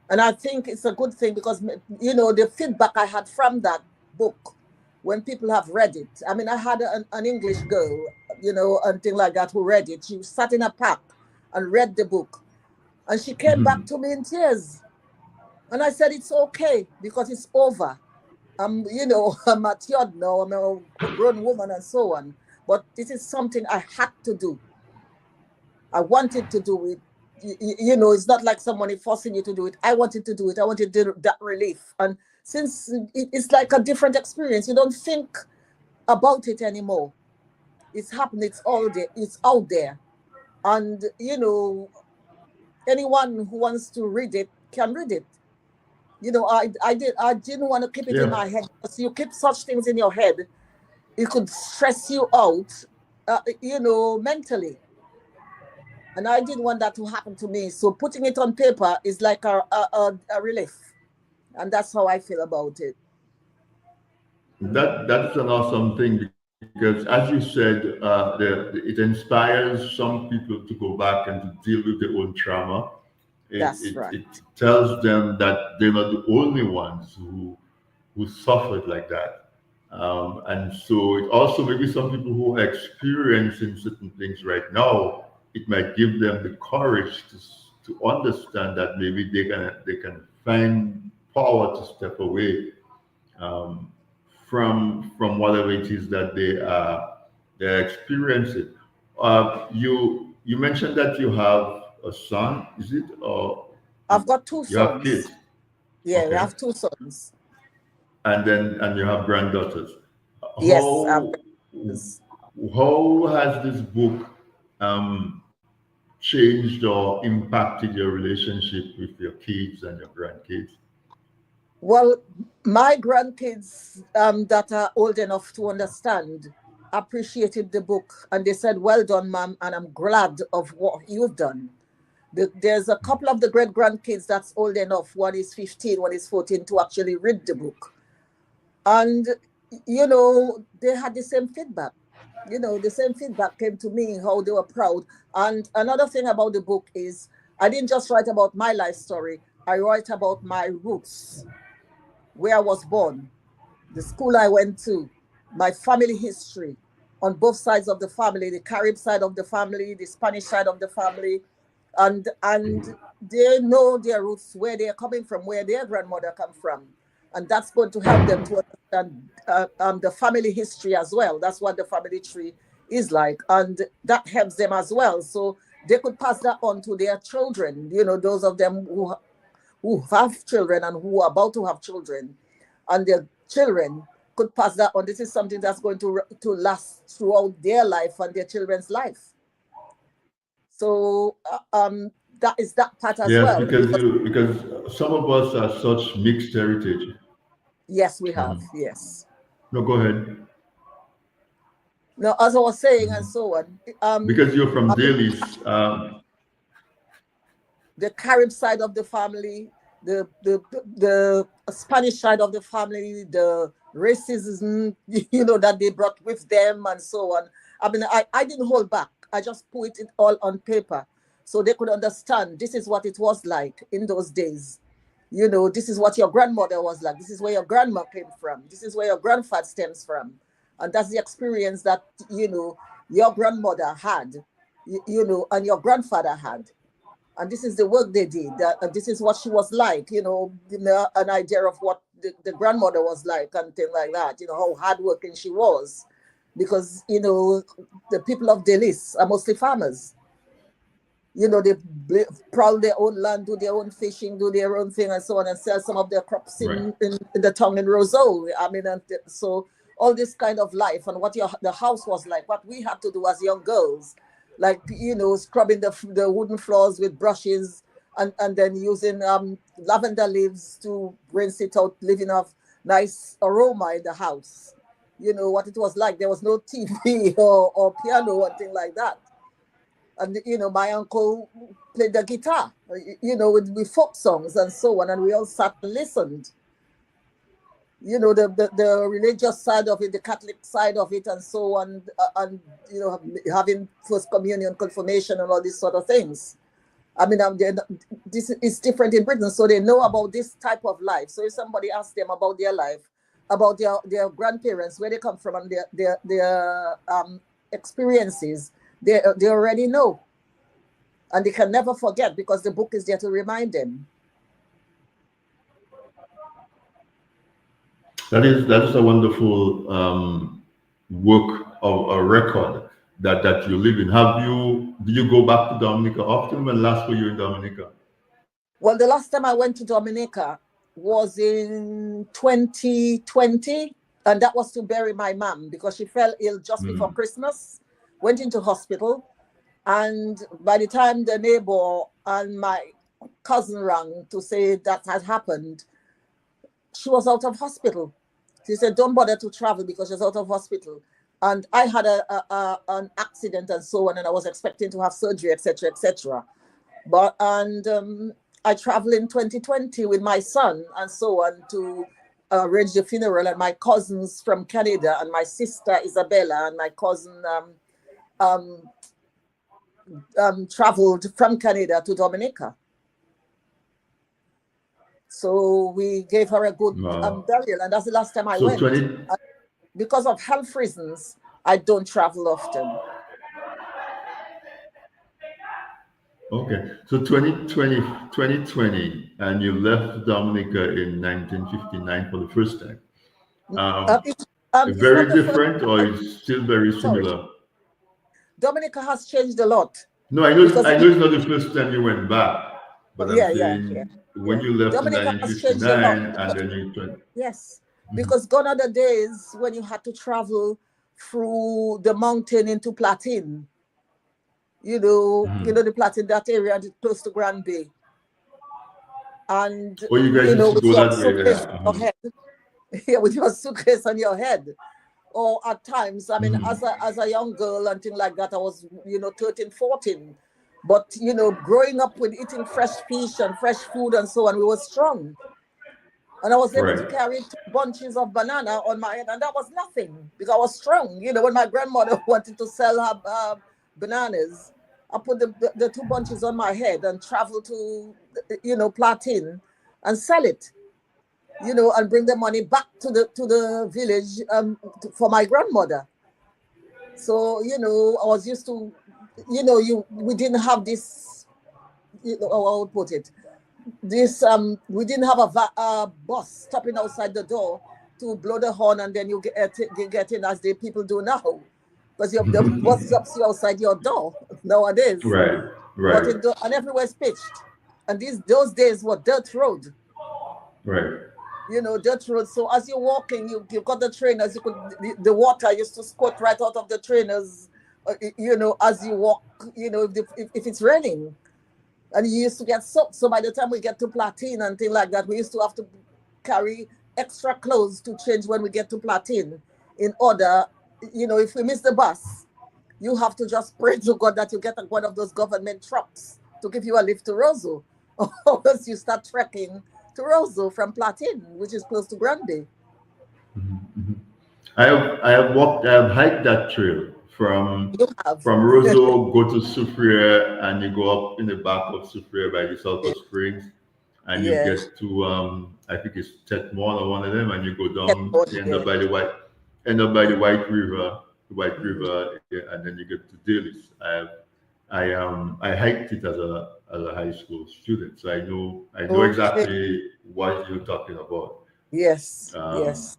And I think it's a good thing, because, the feedback I had from that book, when people have read it. I mean, I had an English girl, and thing like that, who read it. She sat in a park and read the book. And she came back Mhm. to me in tears. And I said, it's okay, because it's over. I'm matured now, I'm a grown woman and so on. But this is something I had to do. I wanted to do it. It's not like someone forcing you to do it. I wanted to do it. I wanted that relief. And since it's like a different experience, you don't think about it anymore. It's happened. It's all there. It's out there. And, anyone who wants to read it can read it. I didn't want to keep it in Yeah, my head, because you keep such things in your head, it could stress you out, mentally. And I didn't want that to happen to me. So putting it on paper is like a relief. And that's how I feel about it. that's an awesome thing because, as you said, it inspires some people to go back and to deal with their own trauma. It, That's it, right. it tells them that they're not the only ones who suffered like that. And so it also maybe some people who are experiencing certain things right now, it might give them the courage to understand that maybe they can find power to step away um, from whatever it is that they're experiencing. You mentioned that you have a son, is it, or I've got two you have sons. kids? Yeah, I Okay, have two sons. and you have granddaughters. Yes, How how has this book um, changed or impacted your relationship with your kids and your grandkids? well, my grandkids, that are old enough to understand, appreciated the book, and they said, "Well done, ma'am," and I'm glad of what you've done. There's a couple of the great grandkids that's old enough. One is 15, one is 14, to actually read the book. And, they had the same feedback. The same feedback came to me, how they were proud. And another thing about the book is I didn't just write about my life story. I write about my roots, where I was born, the school I went to, my family history on both sides of the family, the Carib side of the family, the Spanish side of the family, and they know their roots, where they're coming from, where their grandmother come from. And that's going to help them to understand the family history as well. That's what the family tree is like. And that helps them as well. So they could pass that on to their children, those of them who have children and who are about to have children, and their children could pass that on. This is something that's going to last throughout their life and their children's life. So that is that part as well. Because some of us are such mixed heritage. Yes, we have. Yes. No, go ahead. No, as I was saying, and so on. Because you're from Daly's. The Carib side of the family, the Spanish side of the family, the racism, that they brought with them, and so on. I mean, I didn't hold back. I just put it all on paper so they could understand this is what it was like in those days. This is what your grandmother was like. This is where your grandma came from. This is where your grandfather stems from. And that's the experience that, your grandmother had, and your grandfather had. And this is the work they did. And this is what she was like, an idea of what the grandmother was like and things like that, how hardworking she was. Because, the people of Delis are mostly farmers. They prowl their own land, do their own fishing, do their own thing and so on, and sell some of their crops in the town in Roseau. I mean, and so all this kind of life and what the house was like, what we had to do as young girls, like, scrubbing the wooden floors with brushes and then using lavender leaves to rinse it out, living off nice aroma in the house. What it was like. There was no TV or piano and things like that. And, my uncle played the guitar, with folk songs and so on. And we all sat and listened. The religious side of it, the Catholic side of it and so on. And having first communion, confirmation and all these sort of things. I mean, this is different in Britain. So they know about this type of life. So if somebody asks them about their life, about their grandparents, where they come from and their experiences, they already know, and they can never forget because the book is there to remind them. That is a wonderful work of a record that you live in. Do you go back to Dominica often? When last were you in Dominica? Well, the last time I went to Dominica was in 2020, and that was to bury my mom because she fell ill just before Christmas. Went into hospital, and by the time the neighbor and my cousin rang to say that had happened, she was out of hospital. She said, don't bother to travel because she's out of hospital. And I had an accident and so on, and I was expecting to have surgery, etc., etc. But I traveled in 2020 with my son and so on to arrange the funeral, and my cousins from Canada and my sister Isabella and my cousin traveled from Canada to Dominica. So we gave her a good burial, and that's the last time I went. Because of health reasons, I don't travel often. Okay, so 2020, and you left Dominica in 1959 for the first time. Very different, or is still very similar? Dominica has changed a lot. No, I know it's not the first time you went back, but I'm saying when you left Dominica in 1959 and then you... Yes, because gone are the days when you had to travel through the mountain into Platine. The Platine, that area close to Grand Bay. And you guys used to go that way, with your suitcase on your head. Or at times, I mean, as a young girl and things like that, I was, 13, 14. But, growing up with eating fresh fish and fresh food and so on, we were strong. And I was able to carry 2 bunches of banana on my head, and that was nothing because I was strong. When my grandmother wanted to sell her bananas, I put the two bunches on my head and travel to, Platin and sell it, and bring the money back to the village for my grandmother. So, I was used to, we didn't have this, how I would put it, we didn't have a bus stopping outside the door to blow the horn and then you get in as the people do now. Because the bus stops you outside your door nowadays. Right. And everywhere's pitched. And those days were dirt road. Right. Dirt road. So as you're walking, you got the trainers. The water used to squirt right out of the trainers. As you walk. If it's raining, and you used to get soaked. So by the time we get to Platin and things like that, we used to have to carry extra clothes to change when we get to Platin. In order, if we miss the bus, you have to just pray to God that you get one of those government trucks to give you a lift to Roseau, or else you start trekking to Roseau from Platin, which is close to Granby. I have hiked that trail from Roseau, go to Soufriere, and you go up in the back of Soufriere by the Sulphur Springs, and you get to I think it's Tetmon or one of them, and you go down, end up by the White River, and then you get to Dalis. I hiked it as a high school student, so I know exactly what you're talking about. Yes, yes.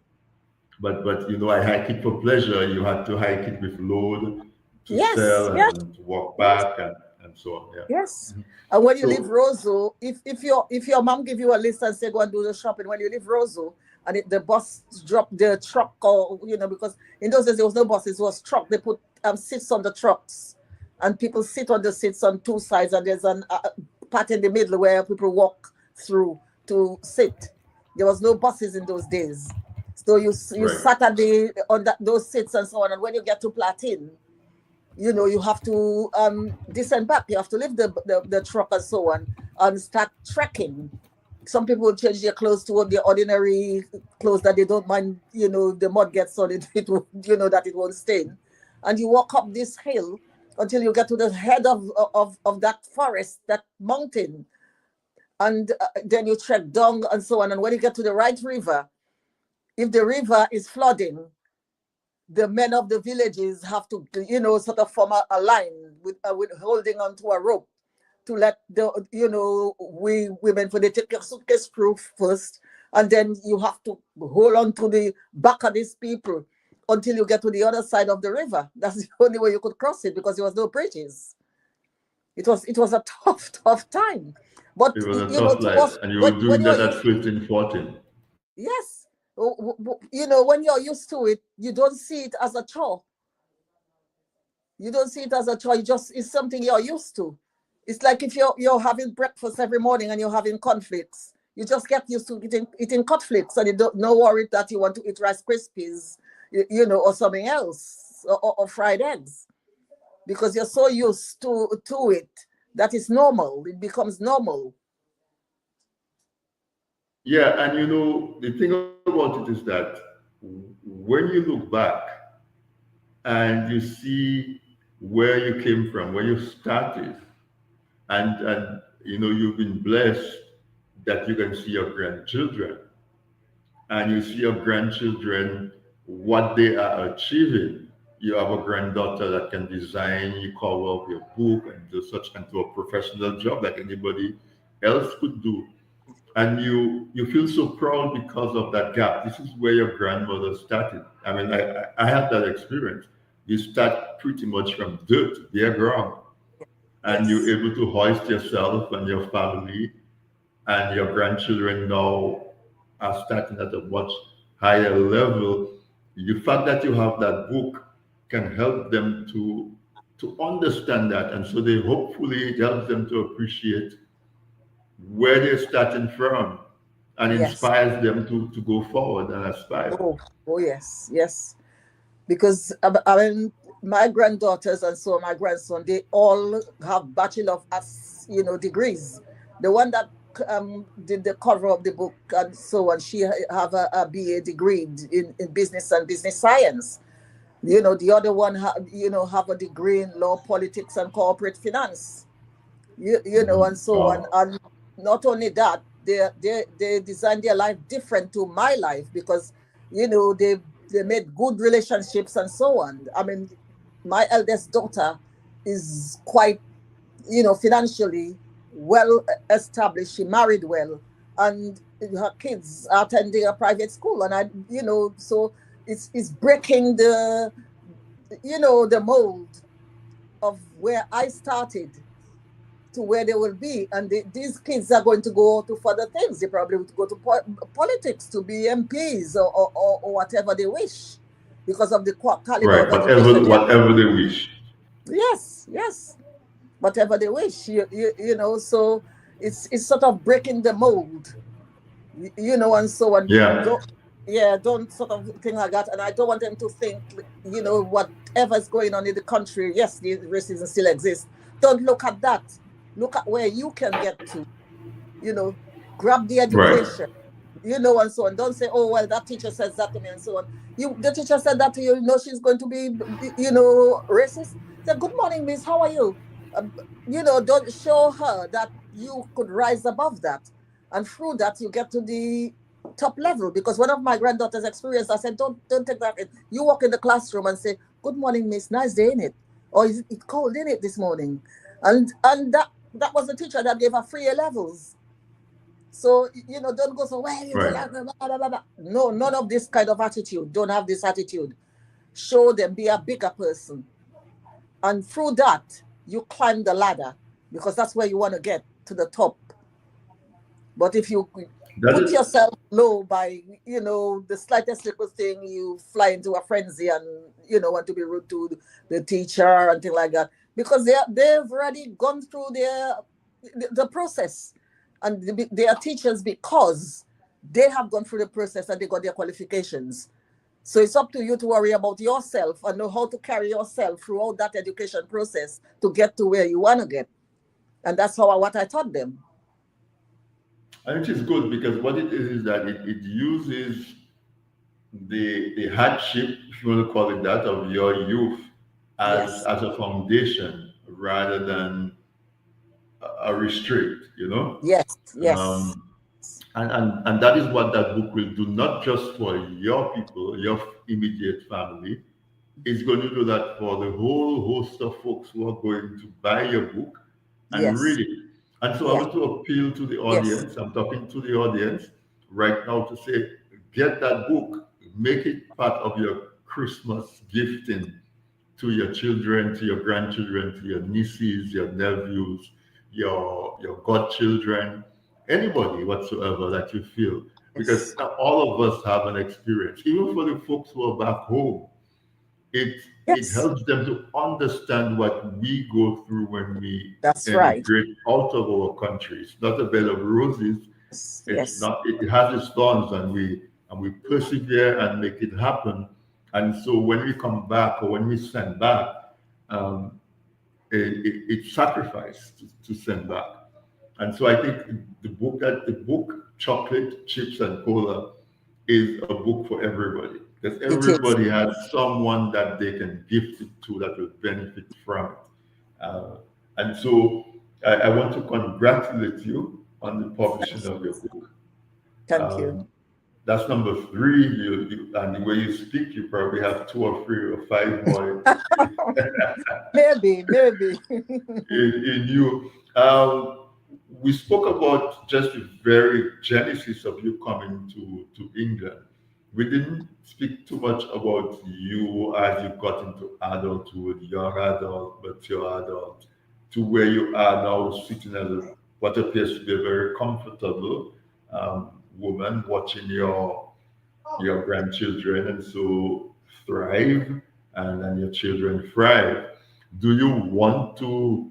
But I hike it for pleasure. You had to hike it with load to sell and to walk back and so on. Yeah. Yes. And when you leave Roseau, if your mom give you a list and say go and do the shopping, when you leave Roseau and the bus drop the truck, or because in those days there was no buses, it was truck. They put seats on the trucks, and people sit on the seats on two sides, and there's a part in the middle where people walk through to sit. There was no buses in those days. So you sat on those seats and so on. And when you get to Platin, you have to descend back. You have to leave the truck and so on and start trekking. Some people will change their clothes to their ordinary clothes that they don't mind, the mud gets on it, that it won't stain. And you walk up this hill until you get to the head of that forest, that mountain. And then you trek down and so on. And when you get to the right river, if the river is flooding, the men of the villages have to, sort of form a line with holding onto a rope to let we women, for they take your suitcase proof first, and then you have to hold on to the back of these people until you get to the other side of the river. That's the only way you could cross it, because there was no bridges. It was a tough time. But it was a tough life, and you were doing that at 15, 14. Yes. When you're used to it, you don't see it as a chore. You don't see it as a chore. It's something you're used to. It's like if you're having breakfast every morning and you're having cornflakes. You just get used to eating cornflakes, and you don't no worry that you want to eat Rice Krispies, or something else, or fried eggs, because you're so used to it that it's normal. It becomes normal. Yeah, and the thing about it is that when you look back and you see where you came from, where you started, and you've been blessed that you can see your grandchildren, and you see your grandchildren, what they are achieving. You have a granddaughter that can design, you cover up your book and do such, and do a professional job like anybody else could do. And you feel so proud because of that gap. This is where your grandmother started. I mean, I had that experience. You start pretty much from dirt, bare ground, and you're able to hoist yourself and your family, and your grandchildren now are starting at a much higher level. The fact that you have that book can help them to understand that, and so hopefully it helps them to appreciate where they're starting from, and inspires them to go forward and aspire. Oh yes. Because I mean, my granddaughters and so my grandson, they all have Bachelor of Arts, degrees. The one that did the cover of the book and so on, she have a BA degree in business and business science. The other one, have a degree in law, politics, and corporate finance. And so on. Wow. And not only that, they designed their life different to my life because, they made good relationships and so on. I mean, my eldest daughter is quite, financially well established. She married well, and her kids are attending a private school. And so it's breaking the mold of where I started to where they will be. And these kids are going to go to further things. They probably would go to politics, to be MPs or whatever they wish because of the caliber Right. of education they have. Whatever they wish. Yes, whatever they wish. So it's sort of breaking the mold, and so on. Yeah. Don't sort of think like that. And I don't want them to think, whatever's going on in the country, yes, the racism still exists. Don't look at that. Look at where you can get to. Grab the Right. education, and so on. Don't say, oh, well, that teacher says that to me and so on. The teacher said that to you, she's going to be, racist. Say, good morning, miss, how are you? Don't show her that you could rise above that. And through that, you get to the top level. Because one of my granddaughters experienced, I said, don't take that in. You walk in the classroom and say, good morning, miss, nice day, innit? Or is it cold, innit, this morning? And that was the teacher that gave her 3 A levels. So, don't go so, well, you Right. blah, blah, blah, blah. No, none of this kind of attitude. Don't have this attitude. Show them, be a bigger person. And through that, you climb the ladder because that's where you want to get to the top. But if you put yourself low by, the slightest little thing, you fly into a frenzy and, want to be rude to the teacher and things like that. Because they've already gone through the process. And they are teachers because they have gone through the process and they got their qualifications. So it's up to you to worry about yourself and know how to carry yourself throughout that education process to get to where you want to get. And that's what I taught them. And which is good because what it is that it uses the hardship, if you want to call it that, of your youth as a foundation rather than a restrict, Yes. And that is what that book will do, not just for your people, your immediate family. It's going to do that for the whole host of folks who are going to buy your book and read it. And so I want to appeal to the audience. I'm talking to the audience right now to say, get that book, make it part of your Christmas gifting to your children, to your grandchildren, to your nieces, your nephews, your godchildren, anybody whatsoever that you feel. Because all of us have an experience. Even for the folks who are back home, it helps them to understand what we go through when we emigrate out of our country. It's not a bed of roses. It's not. It has its thorns, and we persevere and make it happen. And so when we come back or when we send back, it's sacrifice to send back. And so I think the book Chocolate, Chips, and Cola is a book for everybody. Because everybody has someone that they can gift it to that will benefit from it. And so I want to congratulate you on the publishing of your book. Thank you. That's number 3. And the way you speak, you probably have 2 or 3 or 5 more. maybe. in you. We spoke about just the very genesis of you coming to England. We didn't speak too much about you as you got into adulthood, young adult, mature adult, to where you are now sitting as what appears to be a very comfortable woman watching your grandchildren and so thrive and your children thrive. Do you want to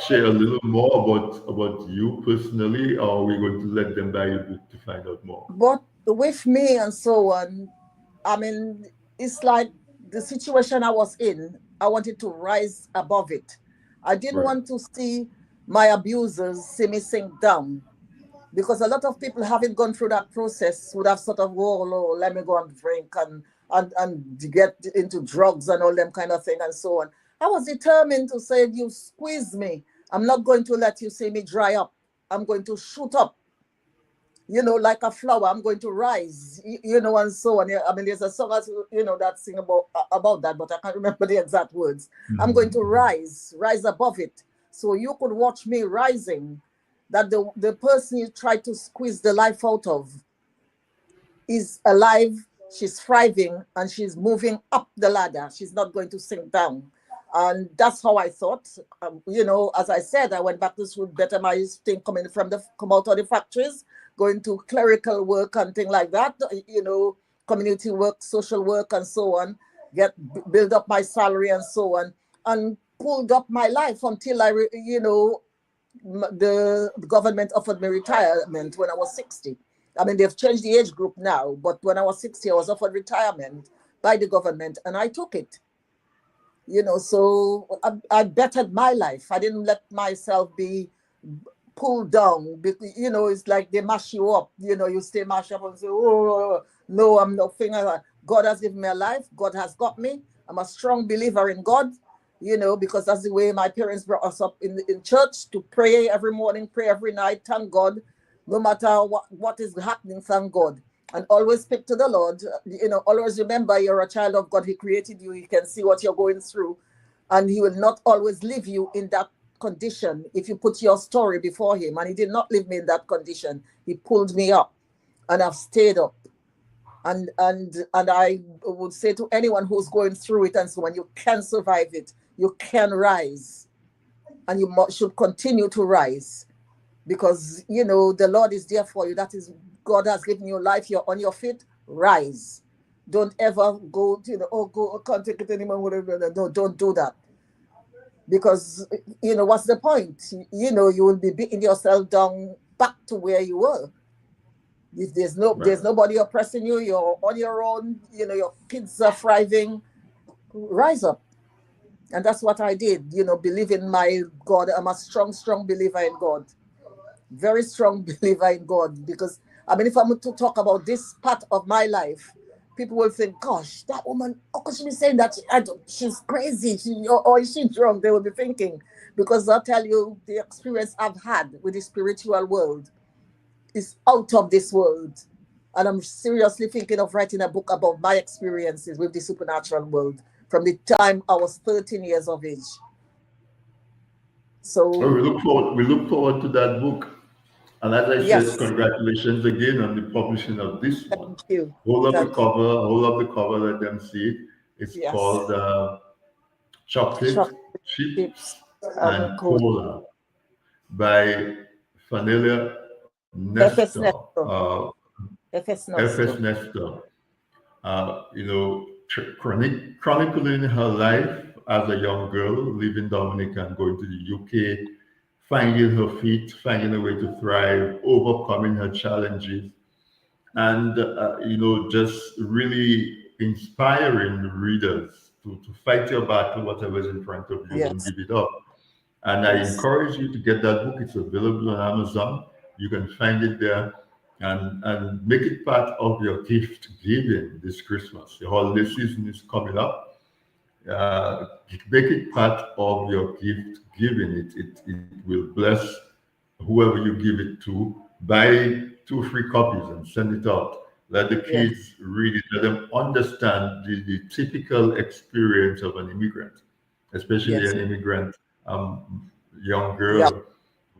share a little more about you personally, or are we going to let them buy your book to find out more? But with me and so on, I mean, it's like the situation I was in, I wanted to rise above it. I didn't want to see my abusers see me sink down, because a lot of people having gone through that process would have sort of, oh, let me go and drink and and get into drugs and all them kind of thing and so on. I was determined to say, you squeeze me, I'm not going to let you see me dry up. I'm going to shoot up, like a flower. I'm going to rise, and so on. I mean, there's a song, that sing about that, but I can't remember the exact words. I'm going to rise above it. So you could watch me rising, that the person you tried to squeeze the life out of is alive, she's thriving, and she's moving up the ladder. She's not going to sink down. And that's how I thought. As I said, I went back to school, better my thing come out of the factories, going to clerical work and things like that, community work, social work, and so on, build up my salary and so on, and pulled up my life until the government offered me retirement when I was 60. I mean, they've changed the age group now, but when I was 60, I was offered retirement by the government, and I took it. So I bettered my life. I didn't let myself be pulled down. It's like they mash you up. You stay mashed up and say, oh, no, I'm nothing. God has given me a life. God has got me. I'm a strong believer in God, because that's the way my parents brought us up in church, to pray every morning, pray every night, thank God. No matter what is happening, thank God. And always speak to the Lord. Always remember you're a child of God. He created you. He can see what you're going through. And he will not always leave you in that condition if you put your story before him. And he did not leave me in that condition. He pulled me up, and I've stayed up. And I would say to anyone who's going through it and so on, you can survive it. You can rise. And you should continue to rise. Because, the Lord is there for you. That is, God has given you life. You're on your feet. Rise. Don't ever go, I can't take it anymore. Whatever. No, don't do that. Because, what's the point? You will be beating yourself down back to where you were. If there's nobody oppressing you, you're on your own, your kids are thriving, rise up. And that's what I did, believe in my God. I'm a strong, strong believer in God. Very strong believer in God, because if I'm to talk about this part of my life, people will think, gosh, that woman, how could she be saying that? She's crazy, or is she drunk? They will be thinking, because I'll tell you, the experience I've had with the spiritual world is out of this world. And I'm seriously thinking of writing a book about my experiences with the supernatural world from the time I was 13 years of age. So we look forward to that book. And as I said, congratulations again on the publishing of this one. Thank you. Hold up the cover, let them see it. It's called Chocolate, Chips, and Cola by Fanalia Nestor. FS Nestor. Chronicling her life as a young girl, leaving Dominica and going to the UK, finding her feet, finding a way to thrive, overcoming her challenges, and just really inspiring readers to fight your battle, whatever's in front of you, and give it up. And I encourage you to get that book. It's available on Amazon. You can find it there, and make it part of your gift giving this Christmas. The holiday season is coming up. Make it part of your gift giving. It will bless whoever you give it to. Buy 2 free copies and send it out. Let the kids read it. Let them understand the typical experience of an immigrant, especially an immigrant young girl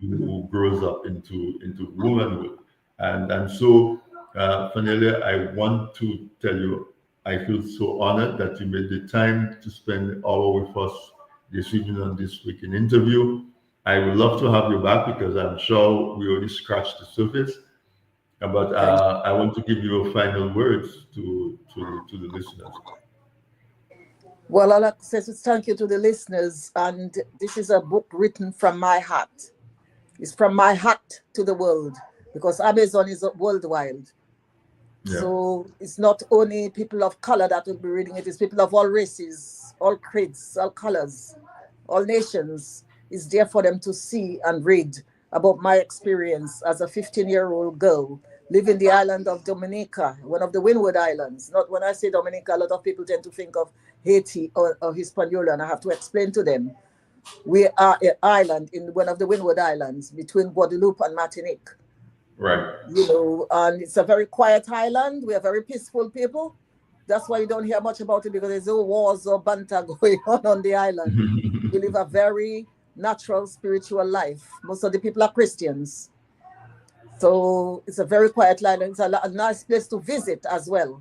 who grows up into womanhood. And so, Fanalia, I want to tell you, I feel so honored that you made the time to spend an hour with us this evening on this weekend interview. I would love to have you back, because I'm sure we only scratched the surface. But I want to give you a final words to the listeners. Well, I'd like to say thank you to the listeners. And this is a book written from my heart. It's from my heart to the world, because Amazon is worldwide. Yeah. So it's not only people of color that will be reading it, it's people of all races, all creeds, all colors, all nations. It's there for them to see and read about my experience as a 15-year-old girl live in the island of Dominica, one of the Windward Islands. Not when I say Dominica, a lot of people tend to think of Haiti or Hispaniola, and I have to explain to them we are an island in one of the Windward Islands between Guadeloupe and Martinique. Right. You know, and it's a very quiet island. We are very peaceful people. That's why you don't hear much about it, because there's no wars or banter going on the island. We live a very natural, spiritual life. Most of the people are Christians. So it's a very quiet island. It's a nice place to visit as well.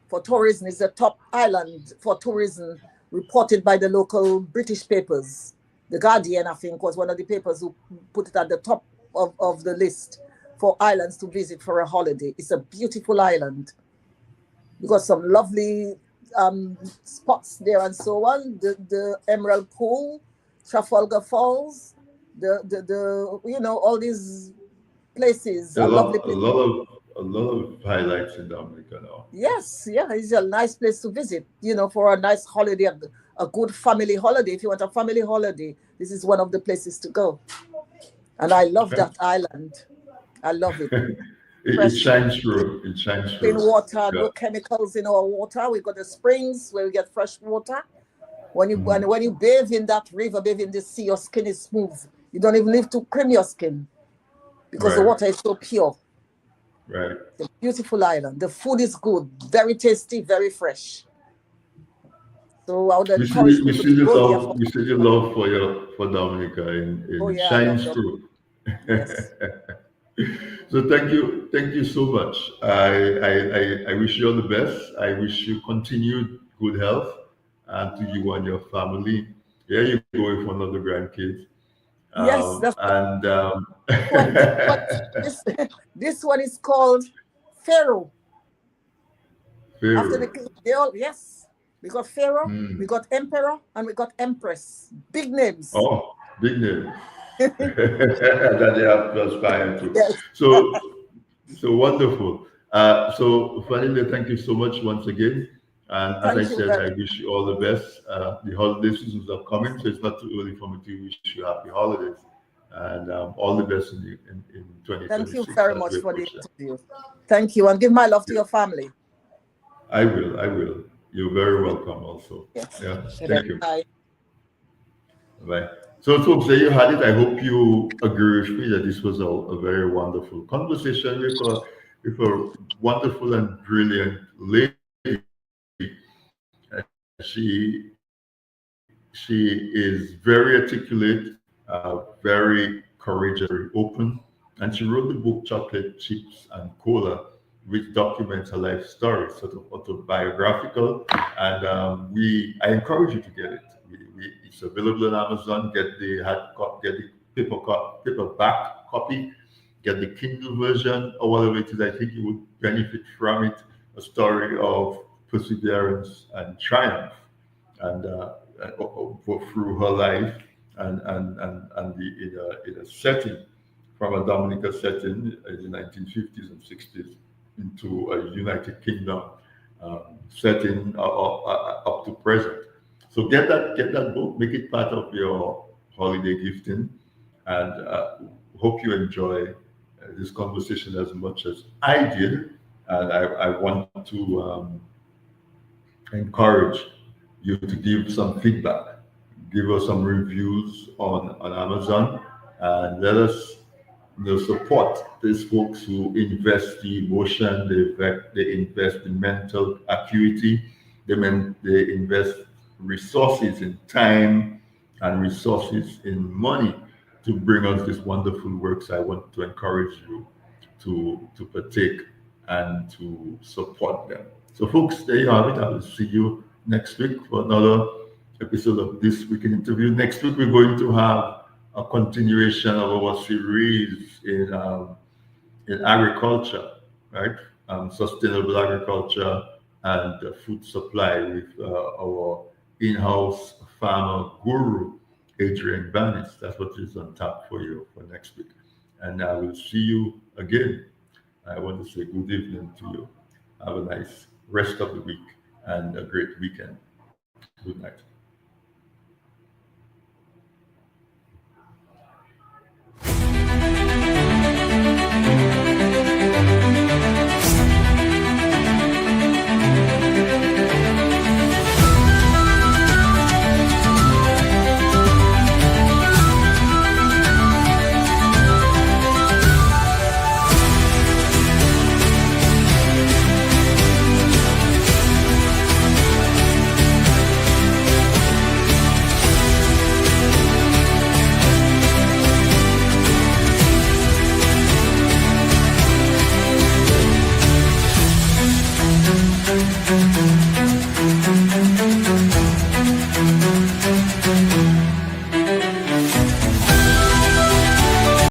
For tourism, it's the top island for tourism reported by the local British papers. The Guardian, I think, was one of the papers who put it at the top of the list for islands to visit for a holiday. It's a beautiful island. We got some lovely spots there and so on. The Emerald Pool, Trafalgar Falls, the you know, all these places are lovely places. A lot of highlights in Dominica now. Yes, yeah, it's a nice place to visit, you know, for a nice holiday, a good family holiday. If you want a family holiday, this is one of the places to go. And I love that island. I love it. It shines through. It shines through. Clean water, no chemicals in our water. We got the springs where we get fresh water. When you bathe in that river, bathe in the sea, your skin is smooth. You don't even need to cream your skin because the water is so pure. Right. It's a beautiful island. The food is good, very tasty, very fresh. So I would encourage we people see to go there. we see your love for Dominica in shines through. Yes. So thank you so much. I wish you all the best. I wish you continued good health, and to you and your family. Yeah, you go with one of the grandkids. Yes, that's and this one is called Pharaoh. Pharaoh. After yes. We got Pharaoh, we got Emperor, and we got Empress. Big names. Oh, big name. That they have to aspire to. Yes. So wonderful. So Fanalia, thank you so much once again. And as I said, I wish you all the best. The holiday seasons are coming, so it's not too early for me to wish you happy holidays. And all the best in 2026. Thank you very much for the interview. Thank you, and give my love to your family. I will. You're very welcome also. Yes. Yeah. Thank you. Bye. Bye. So folks, there you had it. I hope you agree with me that this was a very wonderful conversation with a wonderful and brilliant lady. She is very articulate, very courageous, very open, and she wrote the book Chocolate, Chips, and Cola, which documents her life story, sort of autobiographical. And I encourage you to get it. It's available on Amazon. Get the paperback copy, get the Kindle version, or whatever it is. I think you would benefit from it. A story of perseverance and triumph, and through her life, and in a setting from a Dominica setting in the 1950s and 60s into a United Kingdom setting up to present. So get that book, make it part of your holiday gifting, and hope you enjoy this conversation as much as I did. And I want to encourage you to give some feedback, give us some reviews on Amazon, and let us support these folks who invest the emotion, they invest the mental acuity, they invest resources in time and resources in money to bring us these wonderful works. I want to encourage you to partake and to support them. So folks, there you have it. I will see you next week for another episode of This Week in Interview. Next week we're going to have a continuation of our series in agriculture, right? Sustainable agriculture and food supply with our in-house farmer guru, Adrian Banis. That's what is on tap for you for next week. And I will see you again. I want to say good evening to you. Have a nice rest of the week and a great weekend. Good night.